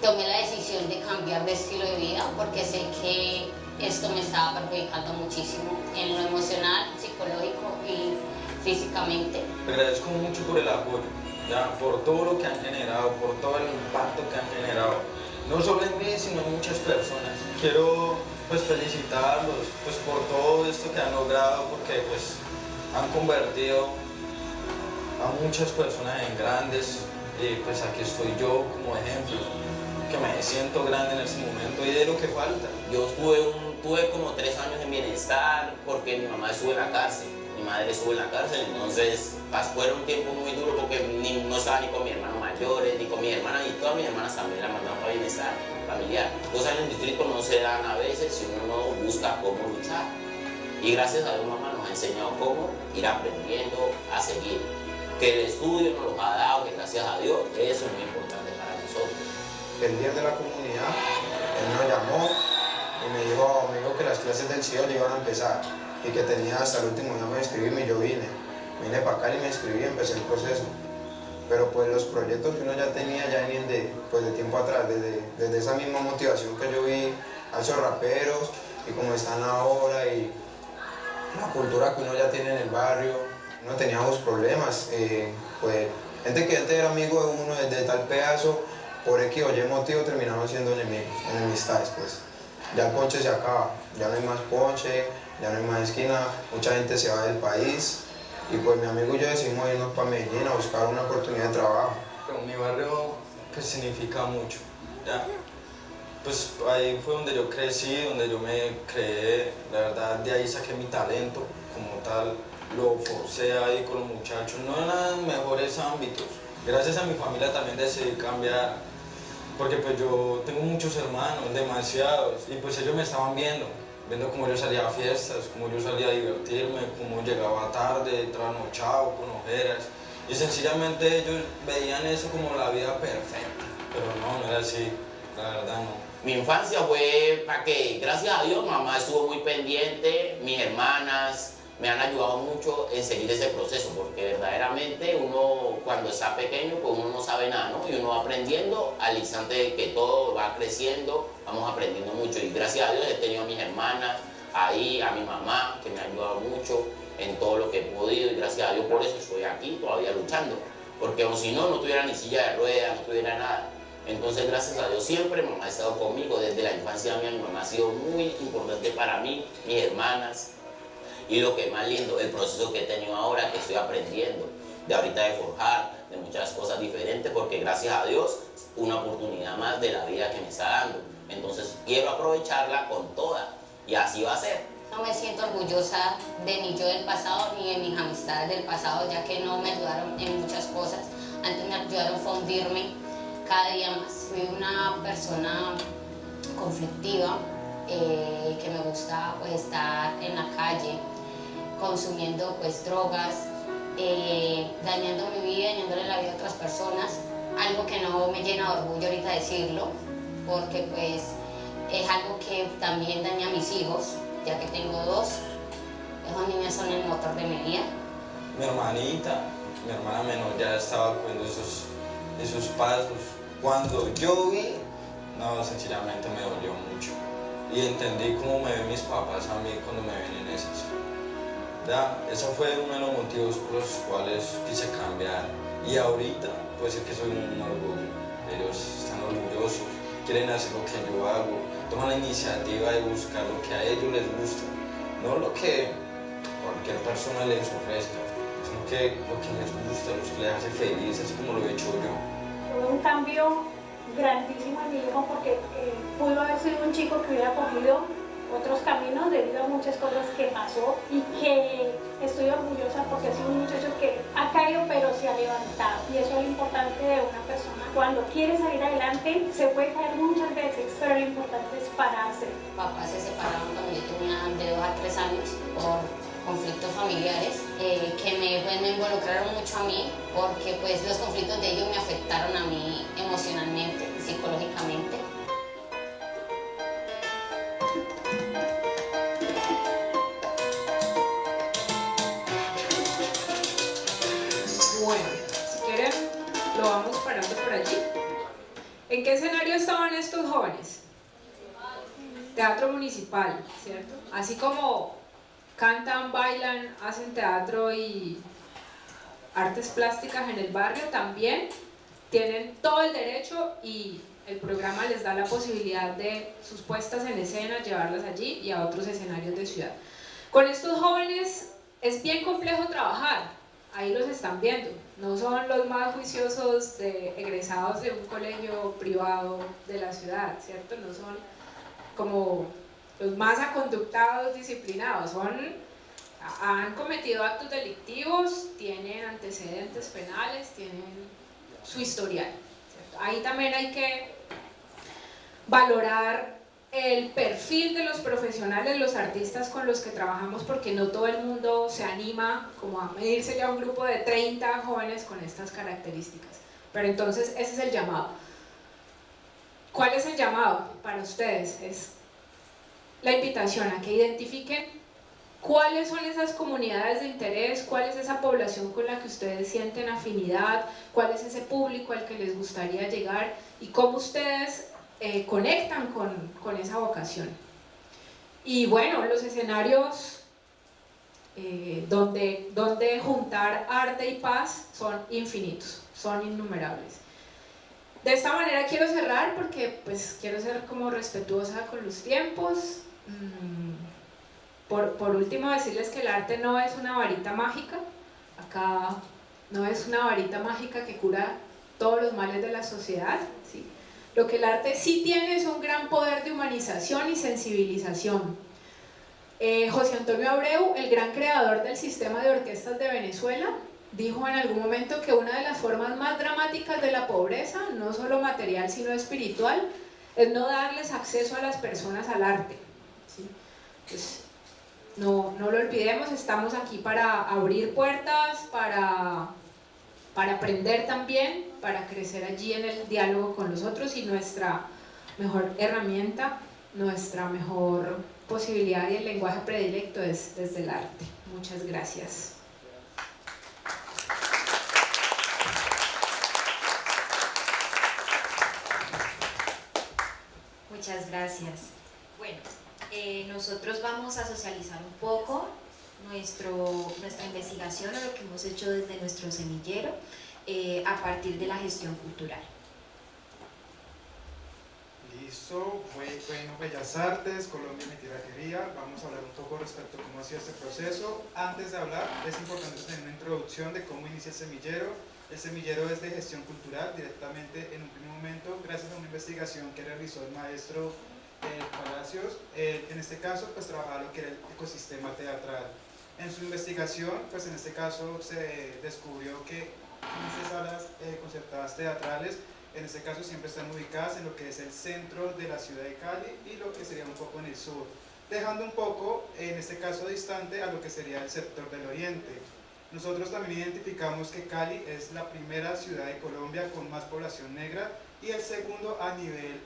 Tomé la decisión de cambiar de estilo de vida porque sé que esto me estaba perjudicando muchísimo en lo emocional, psicológico y físicamente. Agradezco mucho por el apoyo, ya, por todo lo que han generado, por todo el impacto que han generado, no solo en mí, sino en muchas personas. Quiero pues felicitarlos pues, por todo esto que han logrado, porque pues han convertido a muchas personas en grandes, y pues aquí estoy yo como ejemplo, que me siento grande en este momento y de lo que falta. Yo tuve como 3 años en bienestar porque mi mamá estuvo en la cárcel, mi madre estuvo en la cárcel, entonces fue un tiempo muy duro porque no estaba ni con mis hermanos mayores, ni con mis hermanas, y todas mis hermanas también la mandaban para bienestar familiar. Cosas en el distrito no se dan a veces si uno no busca cómo luchar. Y gracias a Dios mamá nos ha enseñado cómo ir aprendiendo a seguir. Que el estudio nos lo ha dado, que gracias a Dios, eso es muy importante para nosotros. El líder de la comunidad, él me llamó y me dijo que las clases del CIO ya iban a empezar y que tenía hasta el último día para inscribirme, y yo vine para acá y me inscribí y empecé el proceso. Pero pues los proyectos que uno ya tenía ya venían de tiempo atrás, desde esa misma motivación que yo vi a esos raperos y cómo están ahora y la cultura que uno ya tiene en el barrio. No teníamos problemas, pues gente que antes era amigo de uno desde tal pedazo, por X o Y motivo terminamos siendo enemistades, pues. Ya el ponche se acaba, ya no hay más ponche, ya no hay más esquina, mucha gente se va del país y pues mi amigo y yo decidimos irnos para Medellín a buscar una oportunidad de trabajo. Mi barrio pues significa mucho, ¿ya? Pues ahí fue donde yo crecí, donde yo me creé, la verdad de ahí saqué mi talento como tal, lo forcé ahí con los muchachos, no en los mejores ámbitos. Gracias a mi familia también decidí cambiar, porque pues yo tengo muchos hermanos, demasiados, y pues ellos me estaban viendo cómo yo salía a fiestas, cómo yo salía a divertirme, cómo llegaba tarde, trasnochado, con ojeras, y sencillamente ellos veían eso como la vida perfecta, pero no era así, la verdad no. Mi infancia fue para que, gracias a Dios, mamá estuvo muy pendiente, mis hermanas me han ayudado mucho en seguir ese proceso, porque verdaderamente uno cuando está pequeño, pues uno no sabe nada, ¿no? Y uno va aprendiendo al instante de que todo va creciendo, vamos aprendiendo mucho. Y gracias a Dios he tenido a mis hermanas ahí, a mi mamá, que me ha ayudado mucho en todo lo que he podido, y gracias a Dios por eso estoy aquí todavía luchando, porque o si no, no tuviera ni silla de ruedas, no tuviera nada. Entonces, gracias a Dios, siempre mamá ha estado conmigo, desde la infancia mía, mi mamá ha sido muy importante para mí, mis hermanas. Y lo que es más lindo, el proceso que he tenido ahora, que estoy aprendiendo, de ahorita de forjar, de muchas cosas diferentes, porque gracias a Dios, una oportunidad más de la vida que me está dando. Entonces, quiero aprovecharla con toda, y así va a ser. No me siento orgullosa de mi yo del pasado, ni de mis amistades del pasado, ya que no me ayudaron en muchas cosas. Antes me ayudaron a fundirme cada día más. Fui una persona conflictiva, que me gusta pues, estar en la calle, consumiendo pues drogas, dañando mi vida, dañándole la vida a otras personas, algo que no me llena de orgullo ahorita decirlo, porque pues es algo que también daña a mis hijos, ya que tengo 2, esos niños son el motor de mi vida. Mi hermanita, mi hermana menor ya estaba cogiendo esos pasos. Cuando yo vi, no, sencillamente me dolió mucho. Y entendí cómo me ven mis papás a mí cuando me ven en esas. ¿Ya? Ese fue uno de los motivos por los cuales quise cambiar. Y ahorita, pues es que soy un orgullo. Ellos están orgullosos, quieren hacer lo que yo hago, toman la iniciativa de buscar lo que a ellos les gusta. No lo que cualquier persona les ofrezca, sino que lo que les gusta, lo que les hace feliz, así como lo he hecho yo. Fue un cambio grandísimo en mi hijo porque pudo haber sido un chico que hubiera cogido otros caminos debido a muchas cosas que pasó y que estoy orgullosa porque ha sido un muchacho que ha caído pero se ha levantado, y eso es lo importante de una persona. Cuando quiere salir adelante se puede caer muchas veces, pero lo importante es pararse. Papás se separaron cuando yo tenía de 2 a 3 años por conflictos familiares que me involucraron mucho a mí, porque pues los conflictos de ellos me afectaron a mí emocionalmente, psicológicamente. ¿En qué escenario estaban estos jóvenes? Teatro municipal, ¿cierto? Así como cantan, bailan, hacen teatro y artes plásticas en el barrio, también tienen todo el derecho y el programa les da la posibilidad de sus puestas en escena, llevarlas allí y a otros escenarios de ciudad. Con estos jóvenes es bien complejo trabajar, ahí los están viendo, no son los más juiciosos de egresados de un colegio privado de la ciudad, ¿cierto? No son como los más aconductados, disciplinados, han cometido actos delictivos, tienen antecedentes penales, tienen su historial, ¿cierto? Ahí también hay que valorar el perfil de los profesionales, los artistas con los que trabajamos, porque no todo el mundo se anima como a medirse ya a un grupo de 30 jóvenes con estas características. Pero entonces ese es el llamado. ¿Cuál es el llamado para ustedes? Es la invitación a que identifiquen cuáles son esas comunidades de interés, cuál es esa población con la que ustedes sienten afinidad, cuál es ese público al que les gustaría llegar y cómo ustedes conectan con esa vocación. Y bueno, los escenarios donde juntar arte y paz son infinitos, son innumerables. De esta manera quiero cerrar porque pues quiero ser como respetuosa con los tiempos. Por último decirles que el arte no es una varita mágica, acá no es una varita mágica que cura todos los males de la sociedad, ¿sí? Lo que el arte sí tiene es un gran poder de humanización y sensibilización. José Antonio Abreu, el gran creador del sistema de orquestas de Venezuela, dijo en algún momento que una de las formas más dramáticas de la pobreza, no solo material sino espiritual, es no darles acceso a las personas al arte, ¿sí? Pues, no lo olvidemos, estamos aquí para abrir puertas, para aprender también, para crecer allí en el diálogo con los otros, y nuestra mejor herramienta, nuestra mejor posibilidad y el lenguaje predilecto es desde el arte. Muchas gracias. Muchas gracias. Bueno, nosotros vamos a socializar un poco nuestra investigación o lo que hemos hecho desde nuestro semillero a partir de la gestión cultural. Listo, bueno, Bellas Artes, Colombia y mi tirajería. Vamos a hablar un poco respecto a cómo ha sido este proceso. Antes de hablar, es importante tener una introducción de cómo inicia el semillero. El semillero es de gestión cultural, directamente en un primer momento, gracias a una investigación que realizó el maestro Palacios. En este caso, pues trabajaba lo que era el ecosistema teatral. En su investigación, pues en este caso se descubrió que 15 salas concertadas teatrales, en este caso siempre están ubicadas en lo que es el centro de la ciudad de Cali y lo que sería un poco en el sur, dejando un poco, en este caso distante, a lo que sería el sector del oriente. Nosotros también identificamos que Cali es la primera ciudad de Colombia con más población negra y el segundo a nivel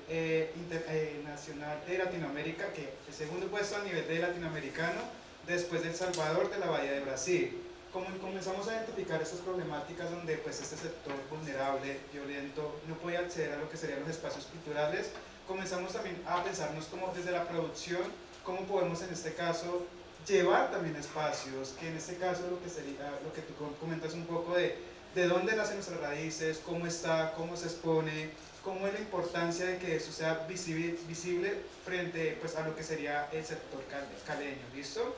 nacional de Latinoamérica, que el segundo puesto a nivel de latinoamericano después de El Salvador, de la Bahía de Brasil. Como comenzamos a identificar estas problemáticas donde pues este sector vulnerable, violento, no podía acceder a lo que serían los espacios culturales, comenzamos también a pensarnos como desde la producción, cómo podemos en este caso llevar también espacios, que en este caso lo que sería, lo que tú comentas un poco de dónde nacen nuestras raíces, cómo está, cómo se expone, cómo es la importancia de que eso sea visible frente pues, a lo que sería el sector caleño, ¿listo?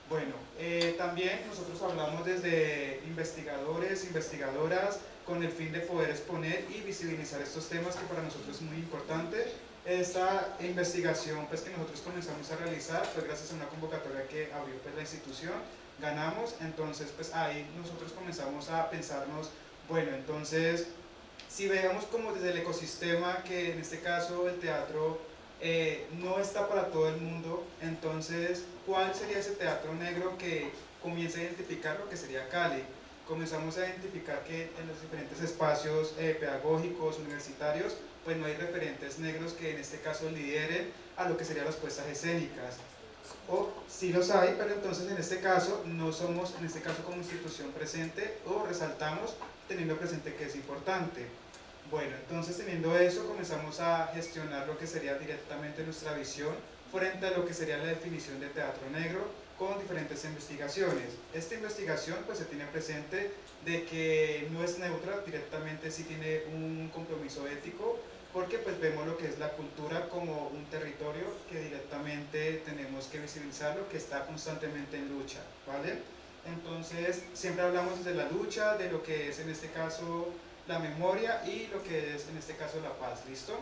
Bueno, también nosotros hablamos desde investigadores, investigadoras, con el fin de poder exponer y visibilizar estos temas que para nosotros es muy importante. Esta investigación pues, que nosotros comenzamos a realizar fue gracias a una convocatoria que abrió pues, la institución, ganamos, entonces pues ahí nosotros comenzamos a pensarnos, bueno, entonces si veamos como desde el ecosistema que en este caso el teatro no está para todo el mundo, entonces ¿cuál sería ese teatro negro que comienza a identificar lo que sería Cali? Comenzamos a identificar que en los diferentes espacios pedagógicos, universitarios, pues no hay referentes negros que en este caso lideren a lo que serían las puestas escénicas. O sí los hay, pero entonces en este caso no somos, en este caso como institución presente, o resaltamos teniendo presente que es importante. Bueno, entonces teniendo eso comenzamos a gestionar lo que sería directamente nuestra visión frente a lo que sería la definición de teatro negro con diferentes investigaciones. Esta investigación pues se tiene presente de que no es neutra, directamente sí tiene un compromiso ético, porque pues vemos lo que es la cultura como un territorio que directamente tenemos que visibilizarlo, que está constantemente en lucha, ¿vale? Entonces siempre hablamos desde la lucha, de lo que es en este caso la memoria y lo que es en este caso la paz, ¿listo?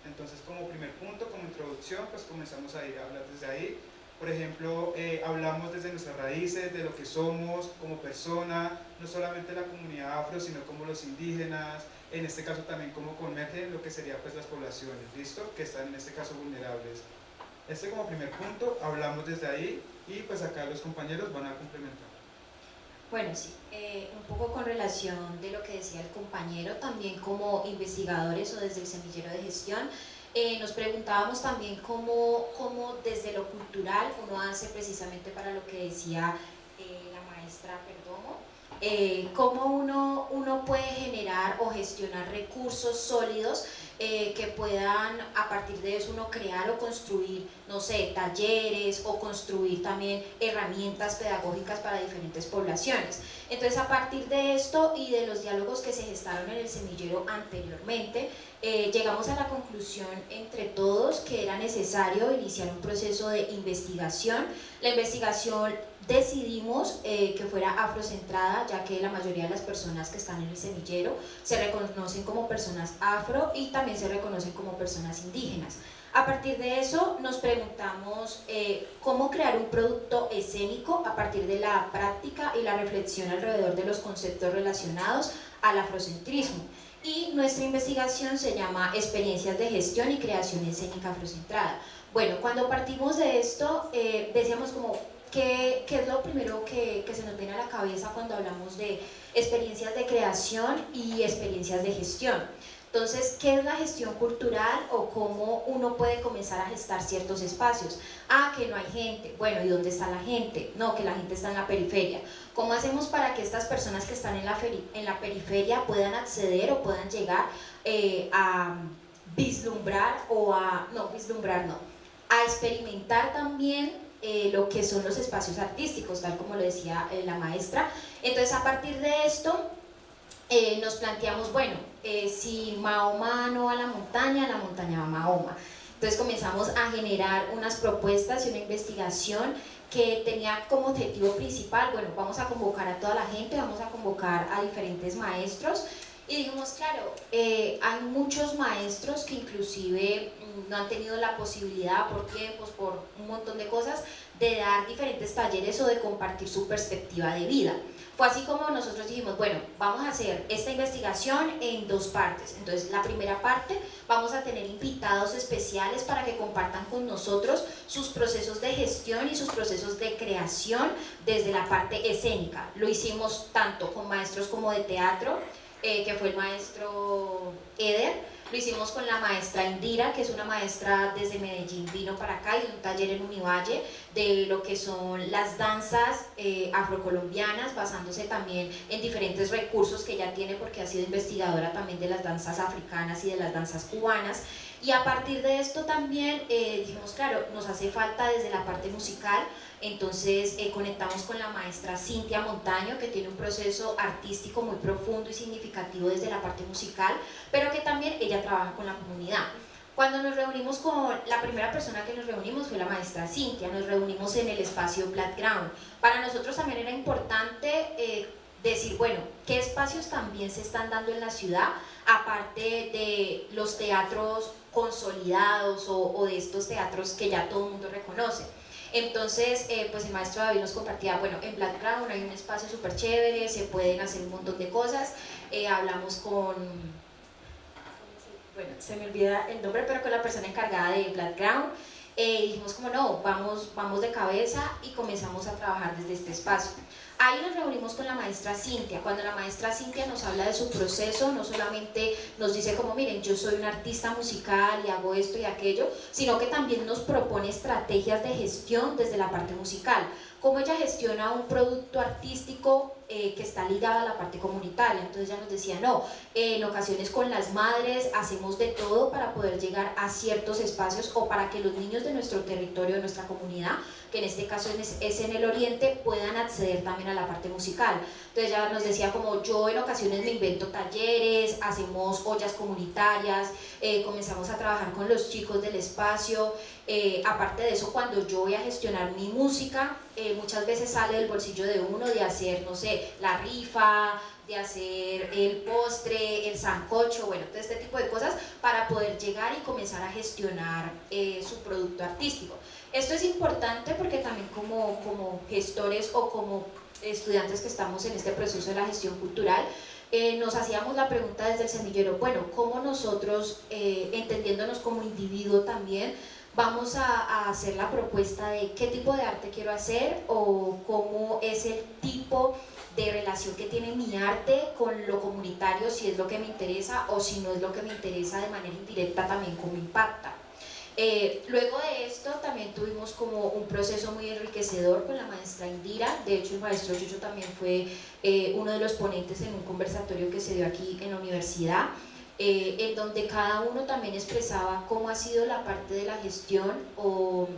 Entonces como primer punto, como introducción, pues comenzamos a ir a hablar desde ahí. Por ejemplo, hablamos desde nuestras raíces, de lo que somos como persona, no solamente la comunidad afro, sino como los indígenas, en este caso también cómo convergen lo que serían pues las poblaciones, ¿listo? Que están en este caso vulnerables. Este como primer punto, hablamos desde ahí y pues acá los compañeros van a complementar. Bueno, sí, un poco con relación de lo que decía el compañero, también como investigadores o desde el semillero de gestión, nos preguntábamos también cómo desde lo cultural uno hace precisamente para lo que decía la maestra Perdomo, cómo uno puede generar o gestionar recursos sólidos que puedan a partir de eso uno crear o construir, no sé, talleres o construir también herramientas pedagógicas para diferentes poblaciones. Entonces a partir de esto y de los diálogos que se gestaron en el semillero anteriormente, llegamos a la conclusión entre todos que era necesario iniciar un proceso de investigación. La investigación decidimos que fuera afrocentrada, ya que la mayoría de las personas que están en el semillero se reconocen como personas afro y también se reconocen como personas indígenas. A partir de eso nos preguntamos cómo crear un producto escénico a partir de la práctica y la reflexión alrededor de los conceptos relacionados al afrocentrismo. Y nuestra investigación se llama Experiencias de Gestión y Creación Escénica Afrocentrada. Bueno, cuando partimos de esto, decíamos como, ¿qué es lo primero que se nos viene a la cabeza cuando hablamos de experiencias de creación y experiencias de gestión? Entonces, ¿qué es la gestión cultural o cómo uno puede comenzar a gestar ciertos espacios? Ah, que no hay gente. Bueno, ¿y dónde está la gente? No, que la gente está en la periferia. ¿Cómo hacemos para que estas personas que están en la periferia puedan acceder o puedan llegar a vislumbrar o a experimentar también lo que son los espacios artísticos, tal como lo decía la maestra? Entonces, a partir de esto, nos planteamos, bueno, si Mahoma no va a la montaña va a Mahoma. Entonces comenzamos a generar unas propuestas y una investigación que tenía como objetivo principal, bueno, vamos a convocar a toda la gente, vamos a convocar a diferentes maestros. Y dijimos, claro, hay muchos maestros que inclusive no han tenido la posibilidad por tiempos, por un montón de cosas, de dar diferentes talleres o de compartir su perspectiva de vida. Fue así como nosotros dijimos, bueno, vamos a hacer esta investigación en dos partes. Entonces, la primera parte, vamos a tener invitados especiales para que compartan con nosotros sus procesos de gestión y sus procesos de creación desde la parte escénica. Lo hicimos tanto con maestros como de teatro, que fue el maestro Eder. Lo hicimos con la maestra Indira, que es una maestra desde Medellín, vino para acá y dio un taller en Univalle de lo que son las danzas afrocolombianas, basándose también en diferentes recursos que ella tiene porque ha sido investigadora también de las danzas africanas y de las danzas cubanas. Y a partir de esto también dijimos, claro, nos hace falta desde la parte musical. Entonces conectamos con la maestra Cintia Montaño, que tiene un proceso artístico muy profundo y significativo desde la parte musical, pero que también ella trabaja con la comunidad. Cuando nos reunimos la primera persona que nos reunimos fue la maestra Cintia, nos reunimos en el espacio Blackground. Para nosotros también era importante decir, bueno, qué espacios también se están dando en la ciudad, aparte de los teatros consolidados o de estos teatros que ya todo el mundo reconoce. Entonces, pues el maestro David nos compartía, bueno, en Blackground hay un espacio súper chévere, se pueden hacer un montón de cosas. Hablamos con, bueno, se me olvida el nombre, pero con la persona encargada de Blackground. Dijimos como no, vamos de cabeza y comenzamos a trabajar desde este espacio. Ahí nos reunimos con la maestra Cintia. Cuando la maestra Cintia nos habla de su proceso, no solamente nos dice como miren, yo soy una artista musical y hago esto y aquello, sino que también nos propone estrategias de gestión desde la parte musical. Cómo ella gestiona un producto artístico que está ligada a la parte comunitaria. Entonces ella nos decía, no, en ocasiones con las madres hacemos de todo para poder llegar a ciertos espacios o para que los niños de nuestro territorio, de nuestra comunidad, que en este caso es en el oriente, puedan acceder también a la parte musical. Entonces ella nos decía como yo en ocasiones me invento talleres, hacemos ollas comunitarias, comenzamos a trabajar con los chicos del espacio. Aparte de eso, cuando yo voy a gestionar mi música, muchas veces sale del bolsillo de uno de hacer, no sé, la rifa, de hacer el postre, el sancocho, bueno, todo este tipo de cosas para poder llegar y comenzar a gestionar su producto artístico. Esto es importante porque también como gestores o como estudiantes que estamos en este proceso de la gestión cultural, nos hacíamos la pregunta desde el semillero, bueno, ¿cómo nosotros, entendiéndonos como individuo también, vamos a hacer la propuesta de qué tipo de arte quiero hacer o cómo es el tipo de relación que tiene mi arte con lo comunitario, si es lo que me interesa o si no es lo que me interesa de manera indirecta también cómo impacta. Luego de esto también tuvimos como un proceso muy enriquecedor con la maestra Indira. De hecho el maestro Chucho también fue uno de los ponentes en un conversatorio que se dio aquí en la universidad, en donde cada uno también expresaba cómo ha sido la parte de la gestión o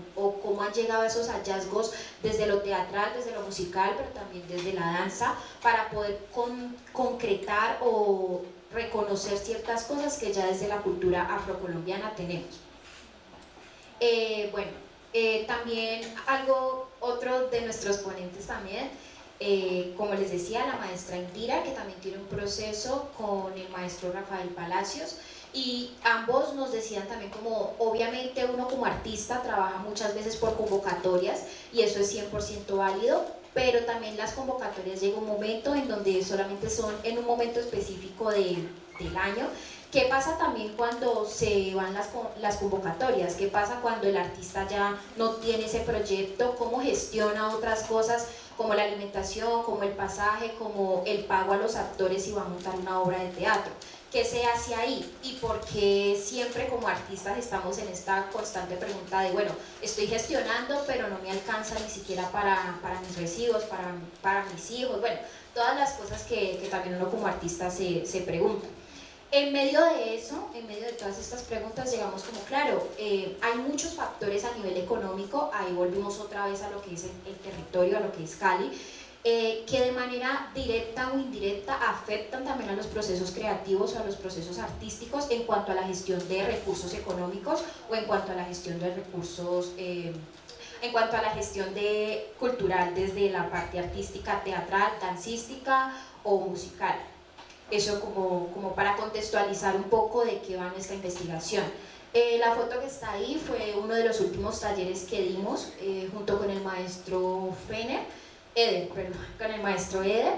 cómo han llegado esos hallazgos desde lo teatral, desde lo musical, pero también desde la danza, para poder concretar o reconocer ciertas cosas que ya desde la cultura afrocolombiana tenemos. También otro de nuestros ponentes también, como les decía, la maestra Indira, que también tiene un proceso con el maestro Rafael Palacios, y ambos nos decían también como obviamente uno como artista trabaja muchas veces por convocatorias y eso es 100% válido, pero también las convocatorias llega un momento en donde solamente son en un momento específico del año. ¿Qué pasa también cuando se van las convocatorias? ¿Qué pasa cuando el artista ya no tiene ese proyecto? ¿Cómo gestiona otras cosas como la alimentación, como el pasaje, como el pago a los actores si va a montar una obra de teatro? ¿Qué se hace ahí? ¿Y por qué siempre como artistas estamos en esta constante pregunta de, bueno, estoy gestionando pero no me alcanza ni siquiera para mis recibos, para mis hijos? Bueno, todas las cosas que también uno como artista se pregunta. En medio de eso, en medio de todas estas preguntas, llegamos como, claro, hay muchos factores a nivel económico, ahí volvimos otra vez a lo que es el territorio, a lo que es Cali, que de manera directa o indirecta afectan también a los procesos creativos o a los procesos artísticos en cuanto a la gestión de recursos económicos o en cuanto a la gestión de recursos, en cuanto a la gestión cultural desde la parte artística, teatral, dancística o musical. Eso como para contextualizar un poco de qué va nuestra investigación. La foto que está ahí fue uno de los últimos talleres que dimos junto con el maestro con el maestro Eder,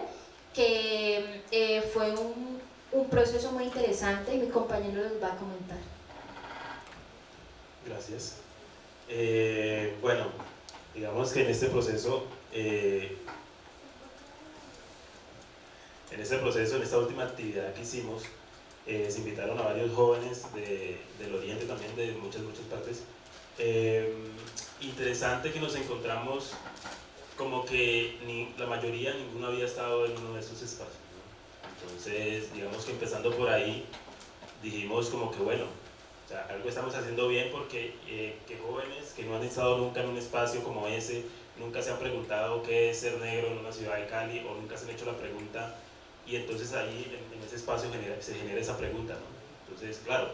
que fue un proceso muy interesante y mi compañero les va a comentar. Gracias. Bueno, digamos que en este proceso, en esta última actividad que hicimos, se invitaron a varios jóvenes del oriente también, de muchas partes. Interesante que nos encontramos como que la mayoría, ninguno había estado en uno de esos espacios, ¿no? Entonces, digamos que empezando por ahí, dijimos como que bueno, o sea, algo estamos haciendo bien porque que jóvenes que no han estado nunca en un espacio como ese, nunca se han preguntado qué es ser negro en una ciudad de Cali o nunca se han hecho la pregunta. Y entonces ahí en ese espacio se genera esa pregunta, ¿no? Entonces, claro,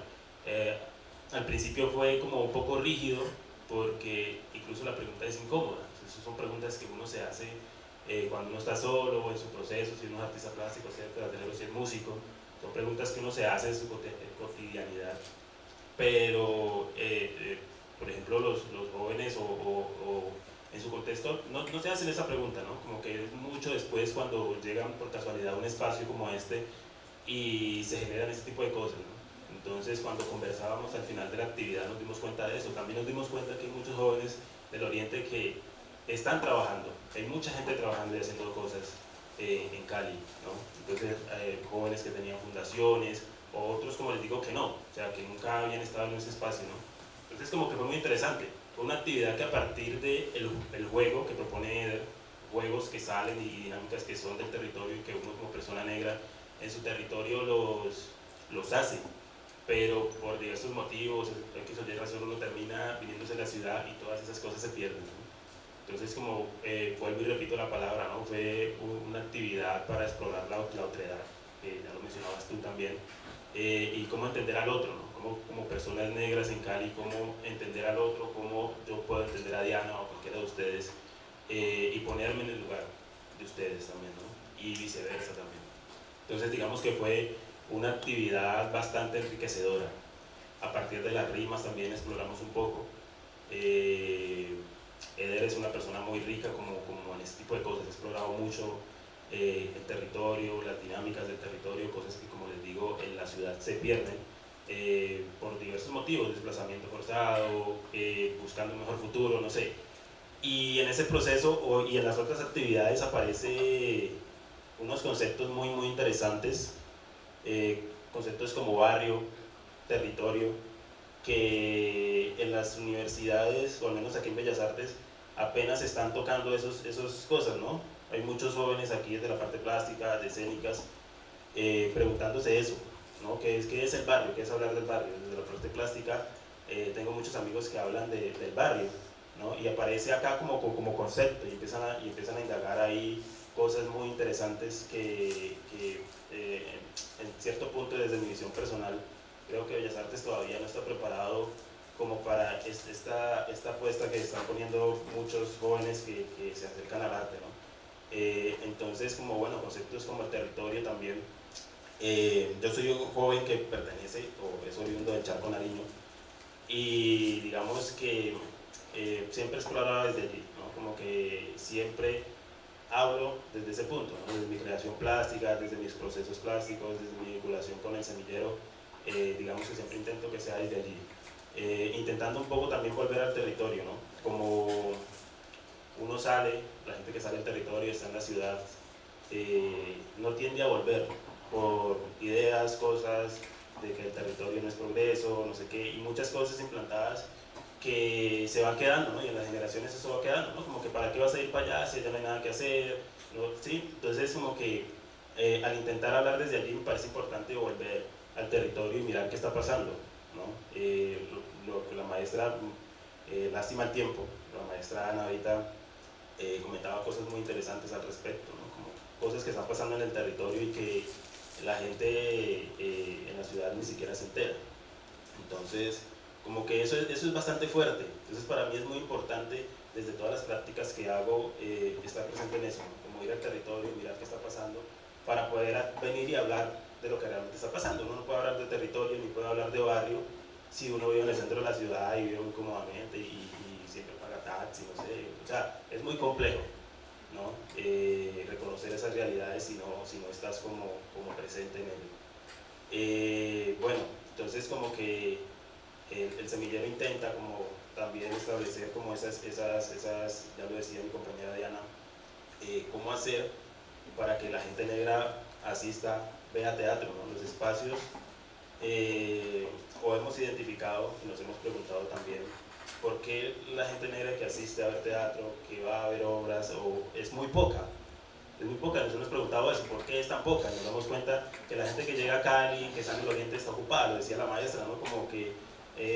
al principio fue como un poco rígido porque incluso la pregunta es incómoda. Entonces, son preguntas que uno se hace cuando uno está solo o en su proceso, si uno es artista plástico, si es teatrero, si es músico. Son preguntas que uno se hace en su cotidianidad. Pero, por ejemplo, los jóvenes o en su contexto no se hacen esa pregunta, ¿no? Como que es mucho después cuando llegan por casualidad a un espacio como este y se generan ese tipo de cosas, ¿no? Entonces cuando conversábamos al final de la actividad nos dimos cuenta de eso. También nos dimos cuenta que hay muchos jóvenes del oriente que están trabajando, hay mucha gente trabajando y haciendo cosas en Cali, ¿no? Entonces jóvenes que tenían fundaciones, o otros, como les digo, que no, o sea, que nunca habían estado en ese espacio, ¿no? Entonces como que fue muy interesante. Fue una actividad que a partir del juego que propone Eder, juegos que salen y dinámicas que son del territorio y que uno como persona negra en su territorio los hace, pero por diversos motivos, X o Y razón, uno termina viniéndose a la ciudad y todas esas cosas se pierden, ¿no? Entonces, como vuelvo y repito la palabra, ¿no? Fue una actividad para explorar la otredad, que ya lo mencionabas tú también, y cómo entender al otro, ¿no? Como personas negras en Cali, cómo entender al otro, cómo yo puedo entender a Diana o a cualquiera de ustedes, y ponerme en el lugar de ustedes también, ¿no? Y viceversa también. Entonces, digamos que fue una actividad bastante enriquecedora. A partir de las rimas también exploramos un poco. Eder es una persona muy rica como en este tipo de cosas, he explorado mucho el territorio, las dinámicas del territorio, cosas que, como les digo, en la ciudad se pierden por diversos motivos, desplazamiento forzado, buscando un mejor futuro, no sé. Y en ese proceso y en las otras actividades aparecen unos conceptos muy interesantes, conceptos como barrio, territorio, que en las universidades, o al menos aquí en Bellas Artes, apenas están tocando esas cosas, ¿no? Hay muchos jóvenes aquí desde la parte plástica, de escénicas, preguntándose eso, ¿no? ¿Qué es el barrio? ¿Qué es hablar del barrio? Desde la parte plástica tengo muchos amigos que hablan del barrio, ¿no? Y aparece acá como concepto y empiezan a indagar ahí cosas muy interesantes que en cierto punto, desde mi visión personal, creo que Bellas Artes todavía no está preparado como para esta apuesta que están poniendo muchos jóvenes que se acercan al arte, ¿no? Entonces, conceptos como el territorio también. Yo soy un joven que pertenece o es oriundo del Charco Nariño y digamos que siempre exploraba desde allí, ¿no? Como que siempre hablo desde ese punto, ¿no? Desde mi creación plástica, desde mis procesos plásticos, desde mi vinculación con el semillero, digamos que siempre intento que sea desde allí. Intentando un poco también volver al territorio, ¿no? Como uno sale, la gente que sale del territorio está en la ciudad, no tiende a volver por ideas, cosas de que el territorio no es progreso, no sé qué, y muchas cosas implantadas que se van quedando, ¿no? Y en las generaciones eso va quedando, ¿no? Como que para qué vas a ir para allá si ya no hay nada que hacer, ¿no? ¿Sí? Entonces como que al intentar hablar desde allí me parece importante volver al territorio y mirar qué está pasando, ¿no? Lo que la maestra, lástima el tiempo, la maestra Ana ahorita comentaba cosas muy interesantes al respecto, ¿no? Como cosas que están pasando en el territorio y que la gente en la ciudad ni siquiera se entera. Entonces, como que eso es bastante fuerte. Entonces, para mí es muy importante, desde todas las prácticas que hago, estar presente en eso, ¿no? Como ir al territorio, mirar qué está pasando, para poder venir y hablar de lo que realmente está pasando. Uno no puede hablar de territorio ni puede hablar de barrio si uno vive en el centro de la ciudad y vive muy cómodamente y siempre paga taxi, no sé. O sea, es muy complejo, ¿no? Reconocer esas realidades si no estás como presente en ello. Bueno, entonces como que el semillero intenta como también establecer como esas, ya lo decía mi compañera Diana, cómo hacer para que la gente negra asista, vea teatro, ¿no? Los espacios, o hemos identificado y nos hemos preguntado también por qué la gente negra que asiste a ver teatro, que va a ver obras, es muy poca. Es muy poca, nos hemos preguntado eso, ¿por qué es tan poca? Nos damos cuenta que la gente que llega a Cali, que está en el oriente, está ocupada, lo decía la maestra, ¿no? Como que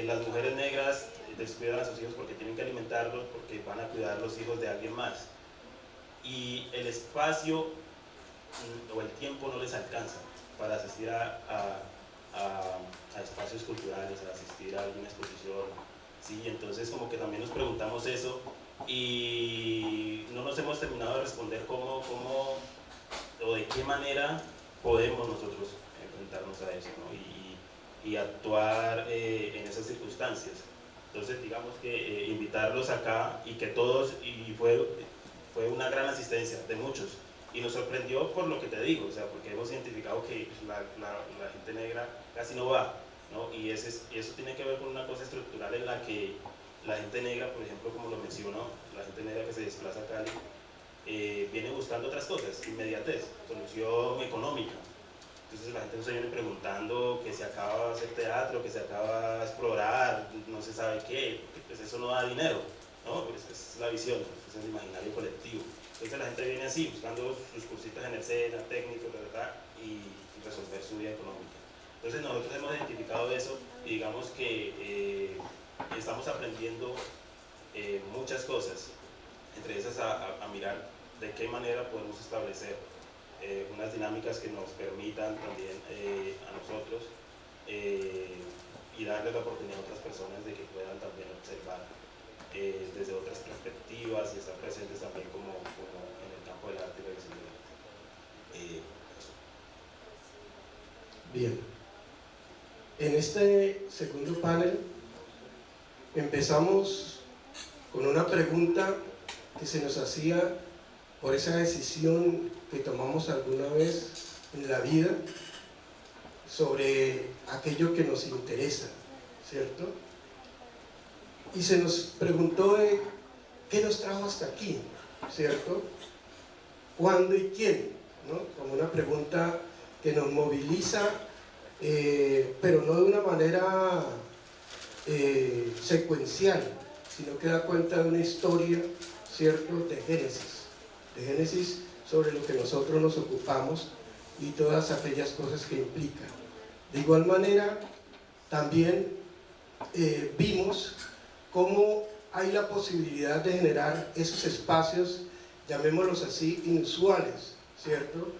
las mujeres negras descuidan a sus hijos porque tienen que alimentarlos, porque van a cuidar los hijos de alguien más. Y el espacio o el tiempo no les alcanza para asistir a espacios culturales, a asistir a alguna exposición, ¿sí? Entonces como que también nos preguntamos eso y no nos hemos terminado de responder cómo o de qué manera podemos nosotros enfrentarnos a eso, ¿no? y actuar en esas circunstancias. Entonces digamos que invitarlos acá y que todos, y fue una gran asistencia de muchos, y nos sorprendió por lo que te digo, o sea, porque hemos identificado que la gente negra casi no va, ¿no? Y eso tiene que ver con una cosa estructural en la que la gente negra, por ejemplo, como lo mencionó, la gente negra que se desplaza a Cali, viene buscando otras cosas, inmediatez, solución económica. Entonces la gente nos viene preguntando que se acaba de hacer teatro, que se acaba de explorar, no se sabe qué, porque pues eso no da dinero, ¿no? Pues es la visión, es el imaginario colectivo. Entonces la gente viene así, buscando sus cursitas en el SENA, técnicos, ¿verdad? Y resolver su vida económica. Entonces nosotros hemos identificado eso y digamos que estamos aprendiendo muchas cosas, entre esas a mirar de qué manera podemos establecer unas dinámicas que nos permitan también a nosotros y darle la oportunidad a otras personas de que puedan también observar desde otras perspectivas y estar presentes también como en el campo del arte y la visibilidad. Bien, en este segundo panel empezamos con una pregunta que se nos hacía por esa decisión que tomamos alguna vez en la vida sobre aquello que nos interesa, ¿cierto? Y se nos preguntó qué nos trajo hasta aquí, ¿cierto? ¿Cuándo y quién? ¿No? Como una pregunta que nos moviliza, pero no de una manera secuencial, sino que da cuenta de una historia, ¿cierto?, de Génesis sobre lo que nosotros nos ocupamos y todas aquellas cosas que implica. De igual manera, también vimos cómo hay la posibilidad de generar esos espacios, llamémoslos así, inusuales, ¿cierto?,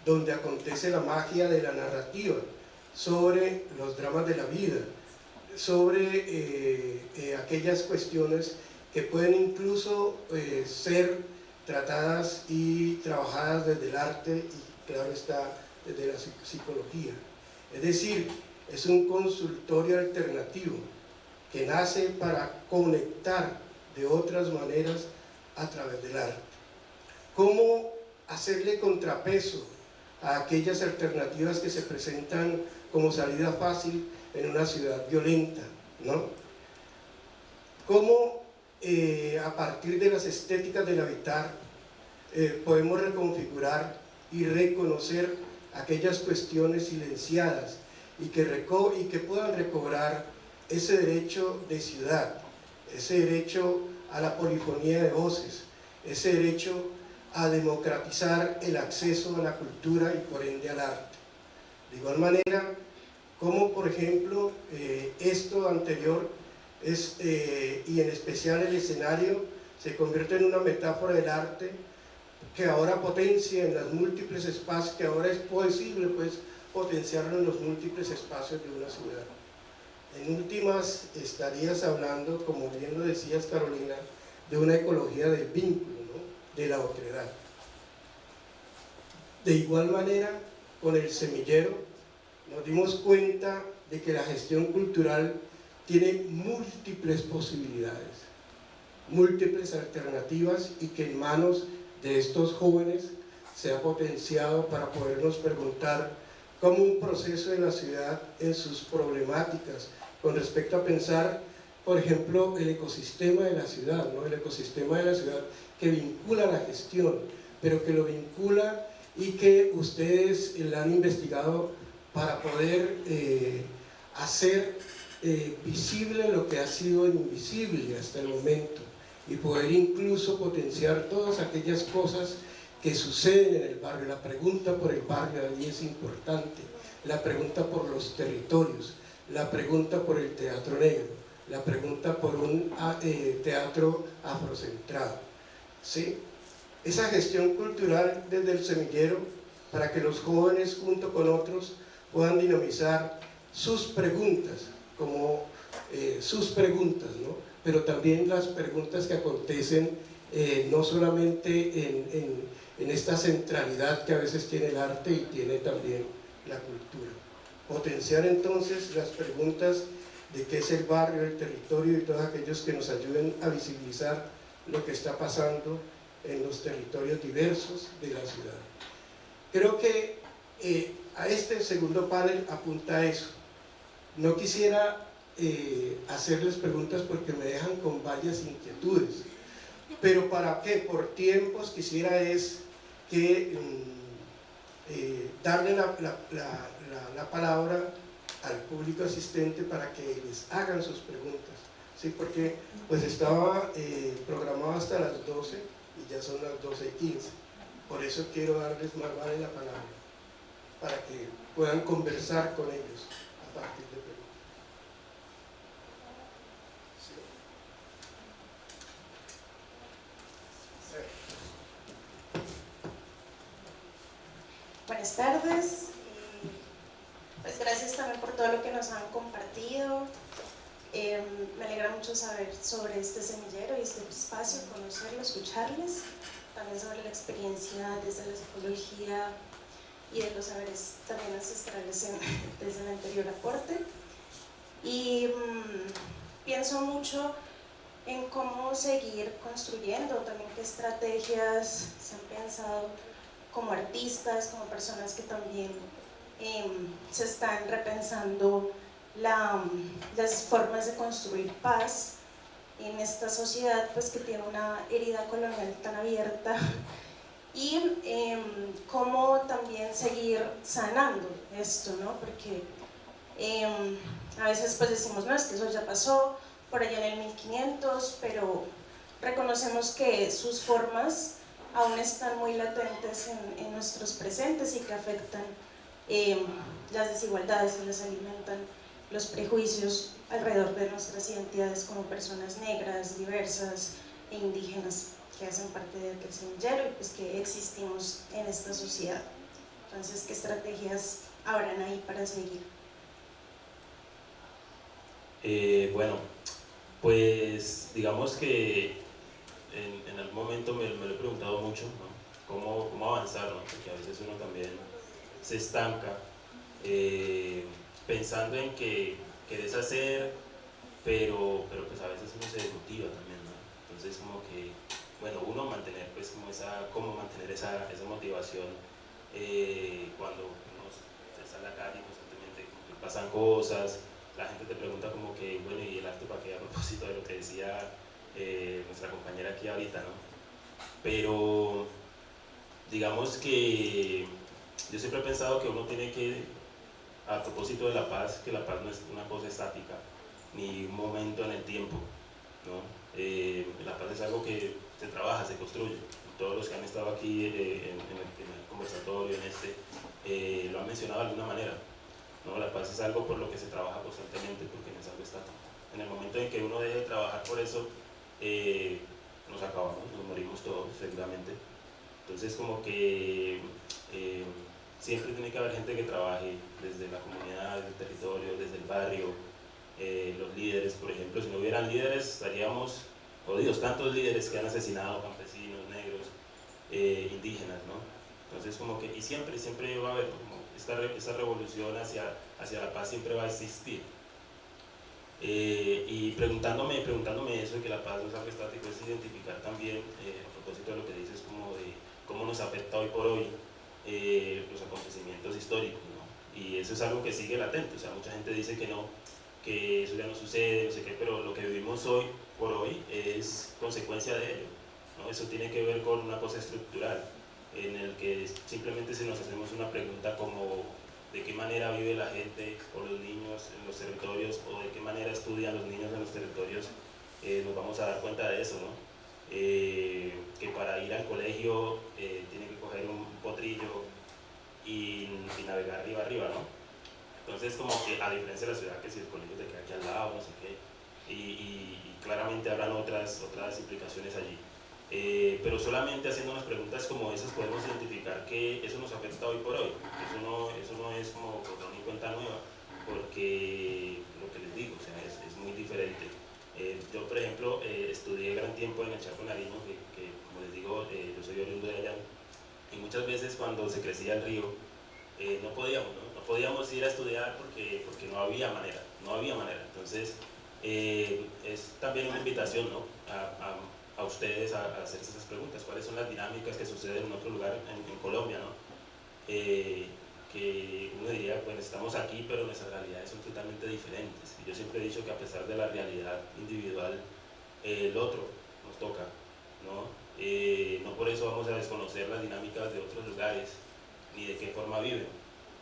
donde acontece la magia de la narrativa sobre los dramas de la vida, sobre aquellas cuestiones que pueden incluso ser tratadas y trabajadas desde el arte y, claro está, desde la psicología. Es decir, es un consultorio alternativo que nace para conectar de otras maneras a través del arte. ¿Cómo hacerle contrapeso a aquellas alternativas que se presentan como salida fácil en una ciudad violenta, ¿no? ¿Cómo a partir de las estéticas del habitar podemos reconfigurar y reconocer aquellas cuestiones silenciadas y que puedan recobrar ese derecho de ciudad, ese derecho a la polifonía de voces, ese derecho a democratizar el acceso a la cultura y por ende al arte? De igual manera, como por ejemplo esto anterior y en especial el escenario se convierte en una metáfora del arte que ahora potencia en los múltiples espacios, que ahora es posible pues potenciarlo en los múltiples espacios de una ciudad. En últimas estarías hablando, como bien lo decías Carolina, de una ecología del vínculo, ¿no?, de la otredad. De igual manera, con el semillero nos dimos cuenta de que la gestión cultural tiene múltiples posibilidades, múltiples alternativas y que en manos de estos jóvenes se ha potenciado para podernos preguntar cómo un proceso de la ciudad en sus problemáticas con respecto a pensar, por ejemplo, el ecosistema de la ciudad, ¿no?, el ecosistema de la ciudad que vincula la gestión, pero que lo vincula y que ustedes la han investigado para poder hacer visible lo que ha sido invisible hasta el momento y poder incluso potenciar todas aquellas cosas que suceden en el barrio. La pregunta por el barrio allí es importante, la pregunta por los territorios, la pregunta por el teatro negro, la pregunta por un teatro afrocentrado, ¿sí? Esa gestión cultural desde el semillero para que los jóvenes junto con otros puedan dinamizar sus preguntas, como sus preguntas, ¿no?, pero también las preguntas que acontecen no solamente en esta centralidad que a veces tiene el arte y tiene también la cultura. Potenciar entonces las preguntas de qué es el barrio, el territorio y todos aquellos que nos ayuden a visibilizar lo que está pasando en los territorios diversos de la ciudad. Creo que a este segundo panel apunta a eso. No quisiera hacerles preguntas porque me dejan con varias inquietudes, pero para qué, por tiempos, quisiera es que darle la palabra al público asistente para que les hagan sus preguntas, ¿sí? Porque pues estaba programado hasta las 12 y ya son las 12:15. Por eso quiero darles más vale la palabra, para que puedan conversar con ellos a partir de preguntas. Buenas tardes, pues gracias también por todo lo que nos han compartido. Me alegra mucho saber sobre este semillero y este espacio, conocerlo, escucharles, también sobre la experiencia desde la psicología y de los saberes también ancestrales desde el anterior aporte. Y pienso mucho en cómo seguir construyendo, también qué estrategias se han pensado como artistas, como personas que también se están repensando las formas de construir paz en esta sociedad pues, que tiene una herida colonial tan abierta, y cómo también seguir sanando esto, ¿no? Porque a veces pues decimos, no, es que eso ya pasó por allá en el 1500, pero reconocemos que sus formas aún están muy latentes en nuestros presentes y que afectan las desigualdades y les alimentan los prejuicios alrededor de nuestras identidades como personas negras, diversas e indígenas que hacen parte del semillero y pues que existimos en esta sociedad. Entonces, ¿qué estrategias habrán ahí para seguir? Bueno, pues digamos que en algún momento me lo he preguntado mucho, ¿no? ¿Cómo avanzar, ¿no? Porque a veces uno también se estanca pensando en que querés hacer, pero pues a veces uno se desmotiva también, ¿no? Entonces como que, bueno, uno mantener pues cómo mantener esa motivación cuando uno está en la calle constantemente, como que pasan cosas, la gente te pregunta como que, bueno, ¿y el arte para qué? A propósito de lo que decía nuestra compañera aquí ahorita, ¿no? Pero digamos que yo siempre he pensado que uno tiene que, a propósito de la paz, que la paz no es una cosa estática, ni un momento en el tiempo, ¿no? La paz es algo que se trabaja, se construye. Todos los que han estado aquí en el conversatorio, lo han mencionado de alguna manera, ¿no? La paz es algo por lo que se trabaja constantemente, porque no es algo estático. En el momento en que uno deje de trabajar por eso, nos acabamos, nos morimos todos seguramente. Entonces como que siempre tiene que haber gente que trabaje desde la comunidad, desde el territorio, desde el barrio, los líderes, por ejemplo. Si no hubieran líderes estaríamos jodidos, tantos líderes que han asesinado campesinos, negros, indígenas, ¿no? Entonces como que, y siempre va a haber como esta revolución hacia la paz, siempre va a existir. Y preguntándome eso de que la paz no es algo estático, es identificar también, a propósito de lo que dices, como de cómo nos afecta hoy por hoy los acontecimientos históricos, ¿no? Y eso es algo que sigue latente. O sea, mucha gente dice que no, que eso ya no sucede, no sé qué, pero lo que vivimos hoy por hoy es consecuencia de ello, ¿no? Eso tiene que ver con una cosa estructural, en el que simplemente si nos hacemos una pregunta como de qué manera vive la gente o los niños en los territorios, o de qué manera estudian los niños en los territorios, nos vamos a dar cuenta de eso, ¿no? Que para ir al colegio tienen que coger un potrillo y navegar río arriba, ¿no? Entonces como que a diferencia de la ciudad, que si el colegio te queda aquí al lado, no sé qué, y claramente habrán otras implicaciones allí. Pero solamente haciéndonos preguntas como esas podemos identificar que eso nos afecta hoy por hoy. Eso no es como borrón y cuenta nueva, porque lo que les digo, o sea, es muy diferente. Yo, por ejemplo, estudié gran tiempo en el Chaco Nariño, que como les digo, yo soy oriundo de allá, y muchas veces cuando se crecía el río, no podíamos ir a estudiar porque no había manera. Entonces, es también una invitación, ¿no? A ustedes a hacerse esas preguntas. ¿Cuáles son las dinámicas que suceden en otro lugar en Colombia, ¿no? Que uno diría, bueno, estamos aquí, pero nuestras realidades son totalmente diferentes. Y yo siempre he dicho que a pesar de la realidad individual, el otro nos toca, ¿no? No por eso vamos a desconocer las dinámicas de otros lugares, ni de qué forma viven.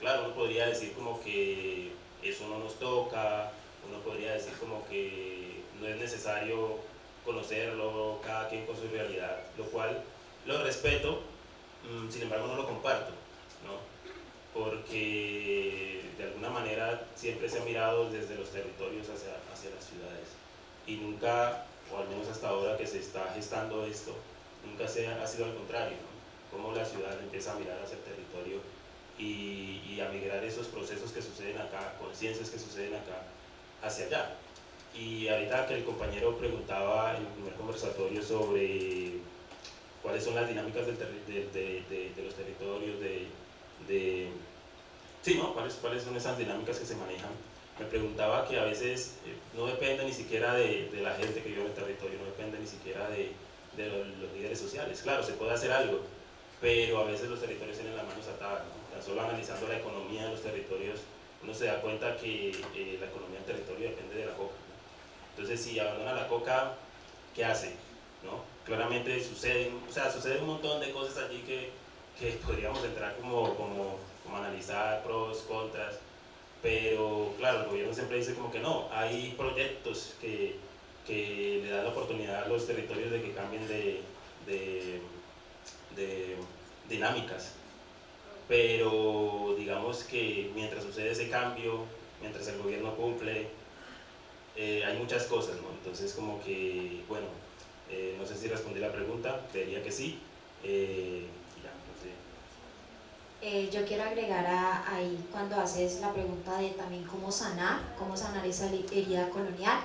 Claro, uno podría decir como que eso no nos toca, uno podría decir como que no es necesario conocerlo, cada quien con su realidad, lo cual lo respeto, sin embargo no lo comparto, ¿no? Porque de alguna manera siempre se ha mirado desde los territorios hacia las ciudades y nunca, o al menos hasta ahora que se está gestando esto, nunca ha sido al contrario, ¿no? Cómo la ciudad empieza a mirar hacia el territorio y a migrar esos procesos que suceden acá, conciencias que suceden acá, hacia allá. Y ahorita que el compañero preguntaba en el primer conversatorio sobre cuáles son las dinámicas de los territorios, sí, ¿no? ¿Cuáles son esas dinámicas que se manejan? Me preguntaba que a veces no depende ni siquiera de la gente que vive en el territorio, no depende ni siquiera de los líderes sociales. Claro, se puede hacer algo, pero a veces los territorios tienen las manos atadas, ¿no? Tan solo analizando la economía de los territorios, uno se da cuenta que la economía del territorio depende de la coca, ¿no? Entonces, si abandona la coca, ¿qué hace? ¿No? Claramente sucede un montón de cosas allí que podríamos entrar como analizar pros, contras, pero claro, el gobierno siempre dice como que no, hay proyectos que le dan la oportunidad a los territorios de que cambien de dinámicas, pero digamos que mientras sucede ese cambio, mientras el gobierno cumple, hay muchas cosas, ¿no? Entonces como que, bueno, no sé si respondí la pregunta, creería que sí, y ya, no sé. Yo quiero agregar ahí cuando haces la pregunta de también cómo sanar esa herida colonial.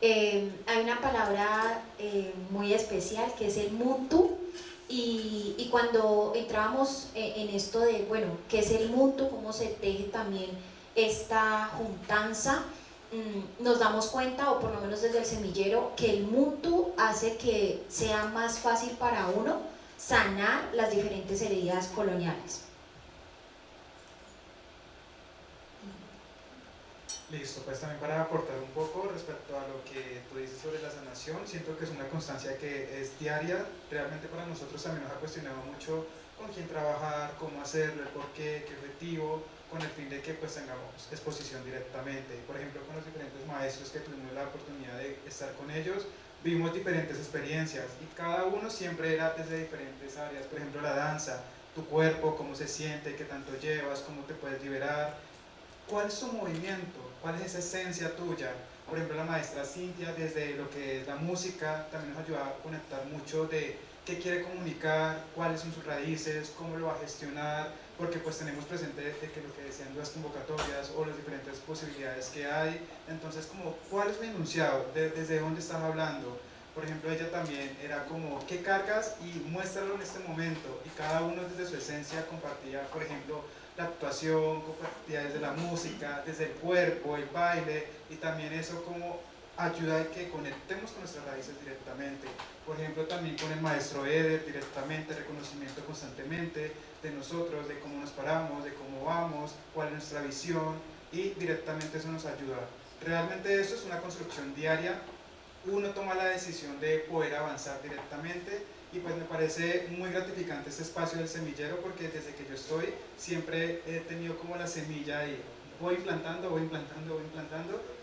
Hay una palabra muy especial que es el muntu, y cuando entrábamos en esto de, bueno, ¿qué es el muntu? ¿Cómo se teje también esta juntanza? Nos damos cuenta, o por lo menos desde el semillero, que el muntu hace que sea más fácil para uno sanar las diferentes heridas coloniales. Listo, pues también para aportar un poco respecto a lo que tú dices sobre la sanación, siento que es una constancia que es diaria. Realmente para nosotros también nos ha cuestionado mucho con quién trabajar, cómo hacerlo, el por qué objetivo, con el fin de que pues tengamos exposición directamente. Por ejemplo, con los diferentes maestros que tuvimos la oportunidad de estar con ellos, vimos diferentes experiencias y cada uno siempre era desde diferentes áreas. Por ejemplo, la danza, tu cuerpo, cómo se siente, qué tanto llevas, cómo te puedes liberar, cuál es tu movimiento, cuál es esa esencia tuya. Por ejemplo, la maestra Cintia, desde lo que es la música, también nos ayuda a conectar mucho de qué quiere comunicar, cuáles son sus raíces, cómo lo va a gestionar, porque pues tenemos presente de que lo que decían las convocatorias o las diferentes posibilidades que hay. Entonces, como, ¿cuál es mi enunciado? ¿Desde dónde estás hablando? Por ejemplo, ella también era como, ¿qué cargas? Y muéstralo en este momento. Y cada uno desde su esencia compartía, por ejemplo, la actuación, compartía desde la música, desde el cuerpo, el baile, y también eso como ayuda a que conectemos con nuestras raíces directamente. Por ejemplo, también con el maestro Eder directamente, reconocimiento constantemente de nosotros, de cómo nos paramos, de cómo vamos, cuál es nuestra visión, y directamente eso nos ayuda. Realmente eso es una construcción diaria. Uno toma la decisión de poder avanzar directamente, y pues me parece muy gratificante este espacio del semillero, porque desde que yo estoy siempre he tenido como la semilla y voy implantando,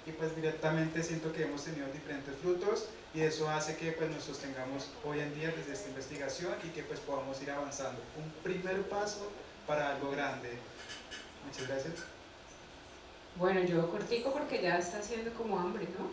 y pues directamente siento que hemos tenido diferentes frutos, y eso hace que pues nos sostengamos hoy en día desde esta investigación y que pues podamos ir avanzando. Un primer paso para algo grande. Muchas gracias. Bueno, yo cortico porque ya está haciendo como hambre, ¿no?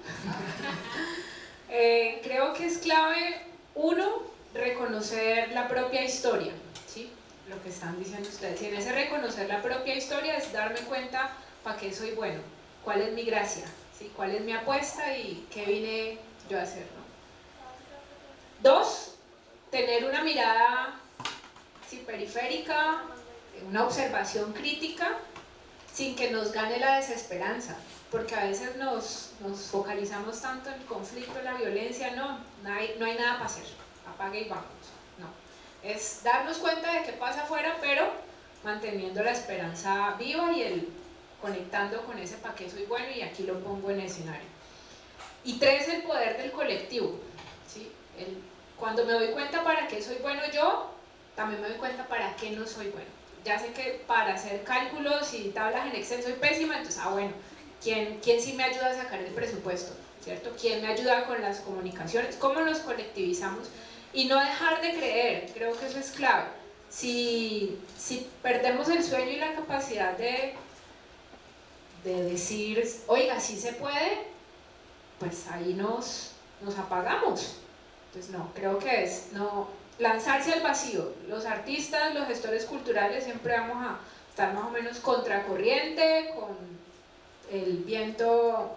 Creo que es clave, uno, reconocer la propia historia, ¿sí? Lo que están diciendo ustedes. Y en ese reconocer la propia historia es darme cuenta para qué soy bueno, cuál es mi gracia, ¿sí? Cuál es mi apuesta y qué vine yo a hacer, ¿no? Dos, tener una mirada, ¿sí?, periférica, una observación crítica, sin que nos gane la desesperanza, porque a veces nos focalizamos tanto en el conflicto, en la violencia. No hay nada para hacer, apague y vamos, no, es darnos cuenta de qué pasa afuera, pero manteniendo la esperanza viva y conectando con ese para qué soy bueno, y aquí lo pongo en escenario. Y tres, el poder del colectivo, ¿sí? Cuando me doy cuenta para qué soy bueno yo, también me doy cuenta para qué no soy bueno. Ya sé que para hacer cálculos y tablas en Excel soy pésima, entonces, bueno, ¿quién sí me ayuda a sacar el presupuesto? ¿cierto? ¿Quién me ayuda con las comunicaciones? ¿Cómo nos colectivizamos? Y no dejar de creer, creo que eso es clave. Si perdemos el sueño y la capacidad de decir, oiga, sí se puede, pues ahí nos apagamos. Entonces no, creo que es no lanzarse al vacío. Los artistas, los gestores culturales siempre vamos a estar más o menos contracorriente, con el viento,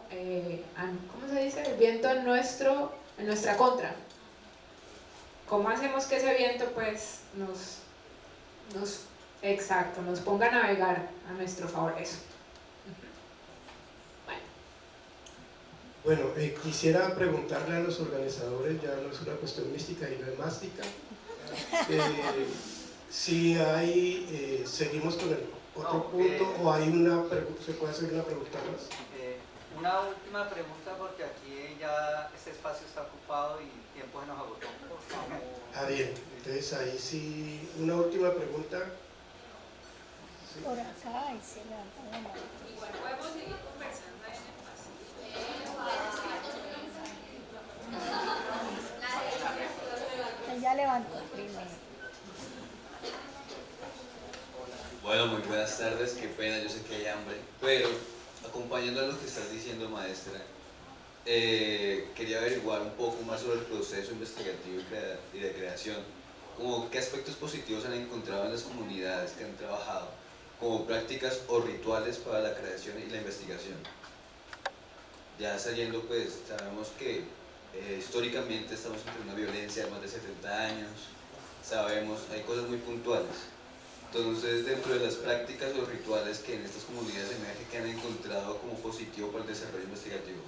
¿cómo se dice? El viento en nuestra contra. ¿Cómo hacemos que ese viento pues nos ponga a navegar a nuestro favor? Eso. Bueno, quisiera preguntarle a los organizadores, ya no es una cuestión mística y no es mástica, si hay, seguimos con el otro punto o hay se puede hacer una pregunta más. Una última pregunta porque aquí ya este espacio está ocupado y el tiempo se nos agotó. Bien, entonces ahí sí, una última pregunta. Sí. Por acá y se levanta la mano. Igual podemos seguir conversando en el pasillo. Ella levantó primero. Bueno, muy buenas tardes, qué pena, yo sé que hay hambre, pero acompañando a lo que estás diciendo, maestra, quería averiguar un poco más sobre el proceso investigativo y de creación, como qué aspectos positivos han encontrado en las comunidades que han trabajado, como prácticas o rituales para la creación y la investigación. Ya saliendo, pues sabemos que históricamente estamos entre una violencia de más de 70 años, sabemos, hay cosas muy puntuales. Entonces, dentro de las prácticas o rituales que en estas comunidades emergen, que han encontrado como positivo para el desarrollo investigativo.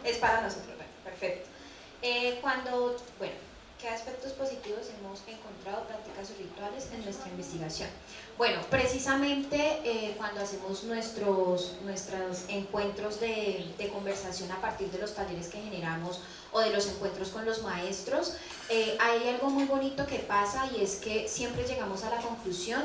Es para nosotros, bueno, perfecto. ¿Qué aspectos positivos hemos encontrado, prácticas o rituales en nuestra investigación? Bueno, precisamente cuando hacemos nuestros encuentros de conversación a partir de los talleres que generamos o de los encuentros con los maestros, hay algo muy bonito que pasa y es que siempre llegamos a la conclusión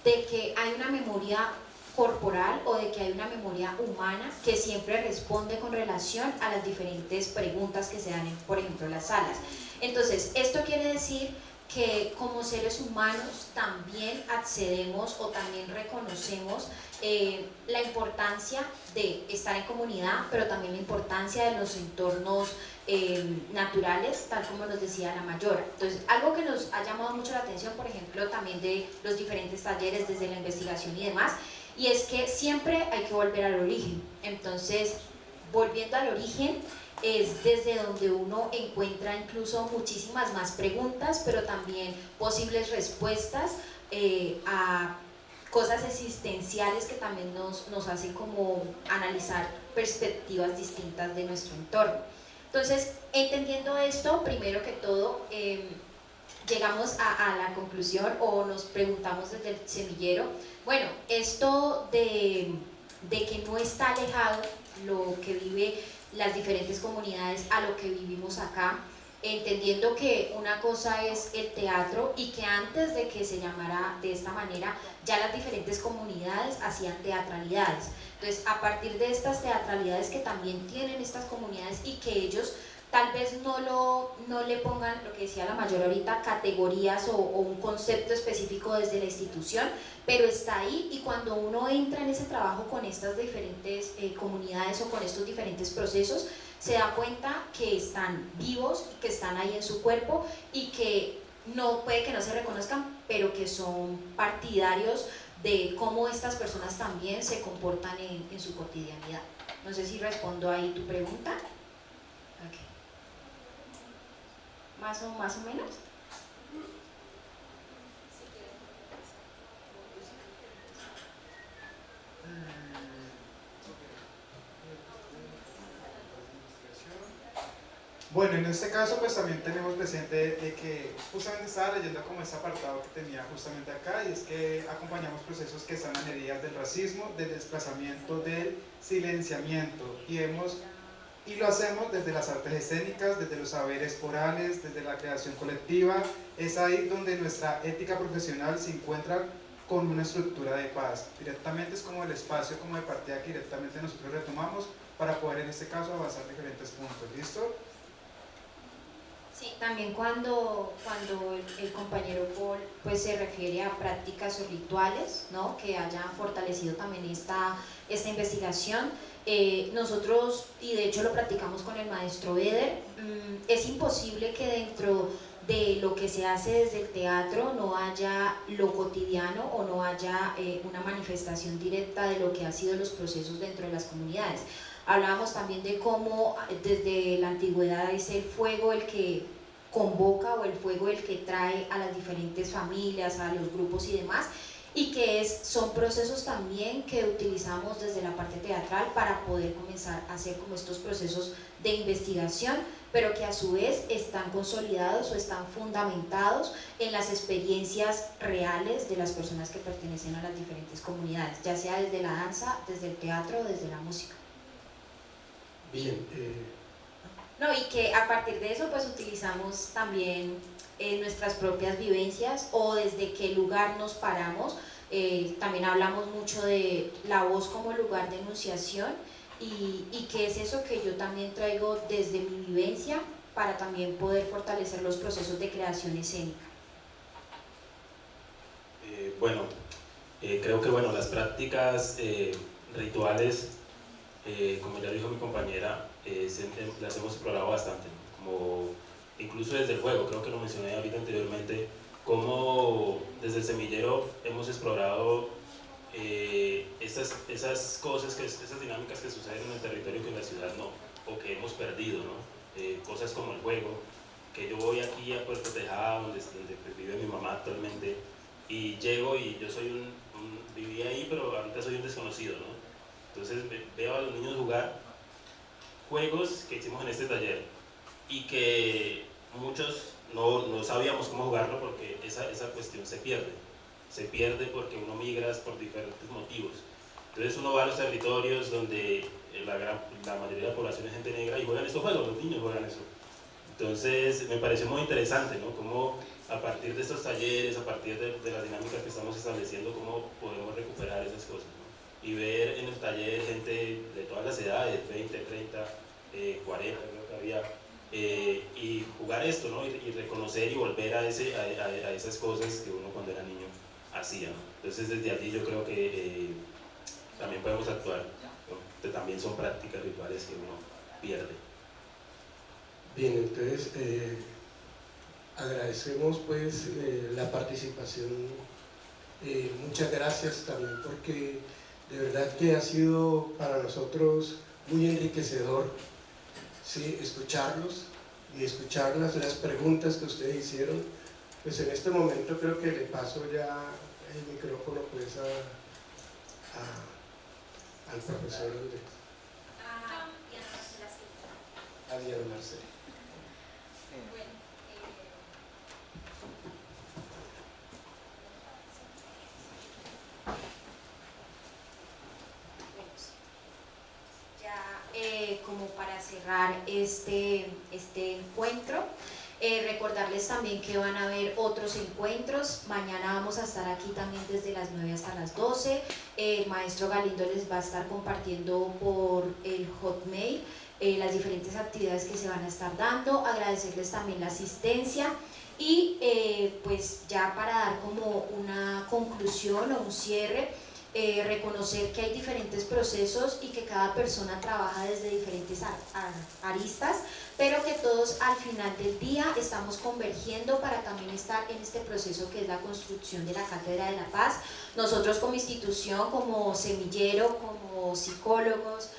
de que hay una memoria corporal o de que hay una memoria humana que siempre responde con relación a las diferentes preguntas que se dan en, por ejemplo, las salas. Entonces, esto quiere decir que como seres humanos también accedemos o también reconocemos la importancia de estar en comunidad, pero también la importancia de los entornos naturales, tal como nos decía la Mayor. Entonces, algo que nos ha llamado mucho la atención, por ejemplo, también de los diferentes talleres desde la investigación y demás, y es que siempre hay que volver al origen. Entonces, volviendo al origen, es desde donde uno encuentra incluso muchísimas más preguntas, pero también posibles respuestas a cosas existenciales que también nos hacen como analizar perspectivas distintas de nuestro entorno. Entonces, entendiendo esto, primero que todo, llegamos a la conclusión o nos preguntamos desde el semillero, bueno, esto de que no está alejado lo que vive las diferentes comunidades a lo que vivimos acá, entendiendo que una cosa es el teatro y que antes de que se llamara de esta manera, ya las diferentes comunidades hacían teatralidades. Entonces, a partir de estas teatralidades que también tienen estas comunidades y que ellos tal vez no le pongan, lo que decía la Mayor ahorita, categorías o un concepto específico desde la institución, pero está ahí, y cuando uno entra en ese trabajo con estas diferentes comunidades o con estos diferentes procesos, se da cuenta que están vivos, que están ahí en su cuerpo y que puede que no se reconozcan, pero que son partidarios de cómo estas personas también se comportan en su cotidianidad. No sé si respondo ahí tu pregunta. Okay. ¿Más o menos? Bueno, en este caso pues también tenemos presente que justamente estaba leyendo como ese apartado que tenía justamente acá, y es que acompañamos procesos que están en heridas del racismo, del desplazamiento, del silenciamiento, y lo hacemos desde las artes escénicas, desde los saberes orales, desde la creación colectiva. Es ahí donde nuestra ética profesional se encuentra con una estructura de paz. Directamente es como el espacio como de partida que directamente nosotros retomamos para poder en este caso avanzar diferentes puntos. ¿Listo? Sí, también cuando el compañero Paul pues se refiere a prácticas o rituales, ¿no?, que hayan fortalecido también esta investigación, nosotros, y de hecho lo practicamos con el maestro Eder, es imposible que dentro de lo que se hace desde el teatro no haya lo cotidiano o no haya una manifestación directa de lo que han sido los procesos dentro de las comunidades. Hablábamos también de cómo desde la antigüedad es el fuego el que convoca o el fuego el que trae a las diferentes familias, a los grupos y demás, y que son procesos también que utilizamos desde la parte teatral para poder comenzar a hacer como estos procesos de investigación, pero que a su vez están consolidados o están fundamentados en las experiencias reales de las personas que pertenecen a las diferentes comunidades, ya sea desde la danza, desde el teatro o desde la música. Bien. No, y que a partir de eso pues utilizamos también nuestras propias vivencias o desde qué lugar nos paramos. También hablamos mucho de la voz como lugar de enunciación y qué es eso que yo también traigo desde mi vivencia para también poder fortalecer los procesos de creación escénica. Bueno, creo que bueno, las prácticas rituales, como ya dijo mi compañera, las hemos explorado bastante, ¿no? Como incluso desde el juego, creo que lo mencioné ahorita anteriormente, como desde el semillero hemos explorado esas cosas, esas dinámicas que suceden en el territorio que en la ciudad no, o que hemos perdido, ¿no? Cosas como el juego, que yo voy aquí a Puerto Tejada, donde vive mi mamá actualmente, y llego y yo soy viví ahí, pero ahorita soy un desconocido, ¿no? Entonces veo a los niños jugar juegos que hicimos en este taller y que muchos no sabíamos cómo jugarlo porque esa cuestión se pierde porque uno migra por diferentes motivos. Entonces uno va a los territorios donde la mayoría de la población es gente negra y juegan estos juegos, los niños juegan eso. Entonces me pareció muy interesante, ¿no? Cómo a partir de estos talleres, a partir de las dinámicas que estamos estableciendo, cómo podemos recuperar esas cosas, ¿no? Y ver en el taller gente de todas las edades, 20, 30, 40, creo que había, y jugar esto, ¿no? Y reconocer y volver a esas cosas que uno cuando era niño hacía, ¿no? Entonces desde allí yo creo que también podemos actuar, ¿no? Que también son prácticas rituales que uno pierde. Bien, entonces agradecemos pues la participación, muchas gracias también porque de verdad que ha sido para nosotros muy enriquecedor, ¿sí?, escucharlos y escucharlas, las preguntas que ustedes hicieron. Pues en este momento creo que le paso ya el micrófono pues al profesor Andrés. A Diana Marcela. Como para cerrar este encuentro, recordarles también que van a haber otros encuentros. Mañana vamos a estar aquí también desde las 9 hasta las 12. El maestro Galindo les va a estar compartiendo por el Hotmail las diferentes actividades que se van a estar dando. Agradecerles también la asistencia y pues ya para dar como una conclusión o un cierre, reconocer que hay diferentes procesos y que cada persona trabaja desde diferentes aristas, pero que todos al final del día estamos convergiendo para también estar en este proceso que es la construcción de la Cátedra de la Paz. Nosotros como institución, como semillero, como psicólogos,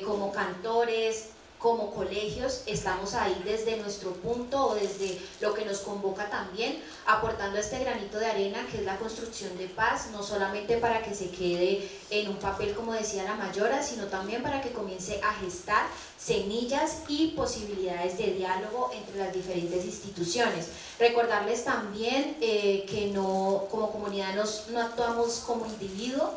como cantores, como colegios estamos ahí desde nuestro punto o desde lo que nos convoca también, aportando este granito de arena que es la construcción de paz, no solamente para que se quede en un papel como decía la mayora, sino también para que comience a gestar semillas y posibilidades de diálogo entre las diferentes instituciones. Recordarles también que no, como comunidad no actuamos como individuo.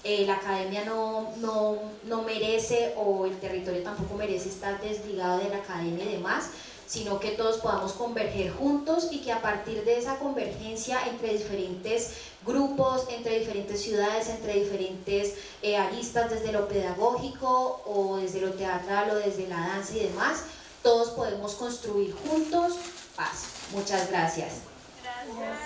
La academia no merece, o el territorio tampoco merece estar desligado de la academia y demás, sino que todos podamos converger juntos y que a partir de esa convergencia entre diferentes grupos, entre diferentes ciudades, entre diferentes aristas, desde lo pedagógico o desde lo teatral o desde la danza y demás, todos podemos construir juntos paz. Muchas gracias. Gracias.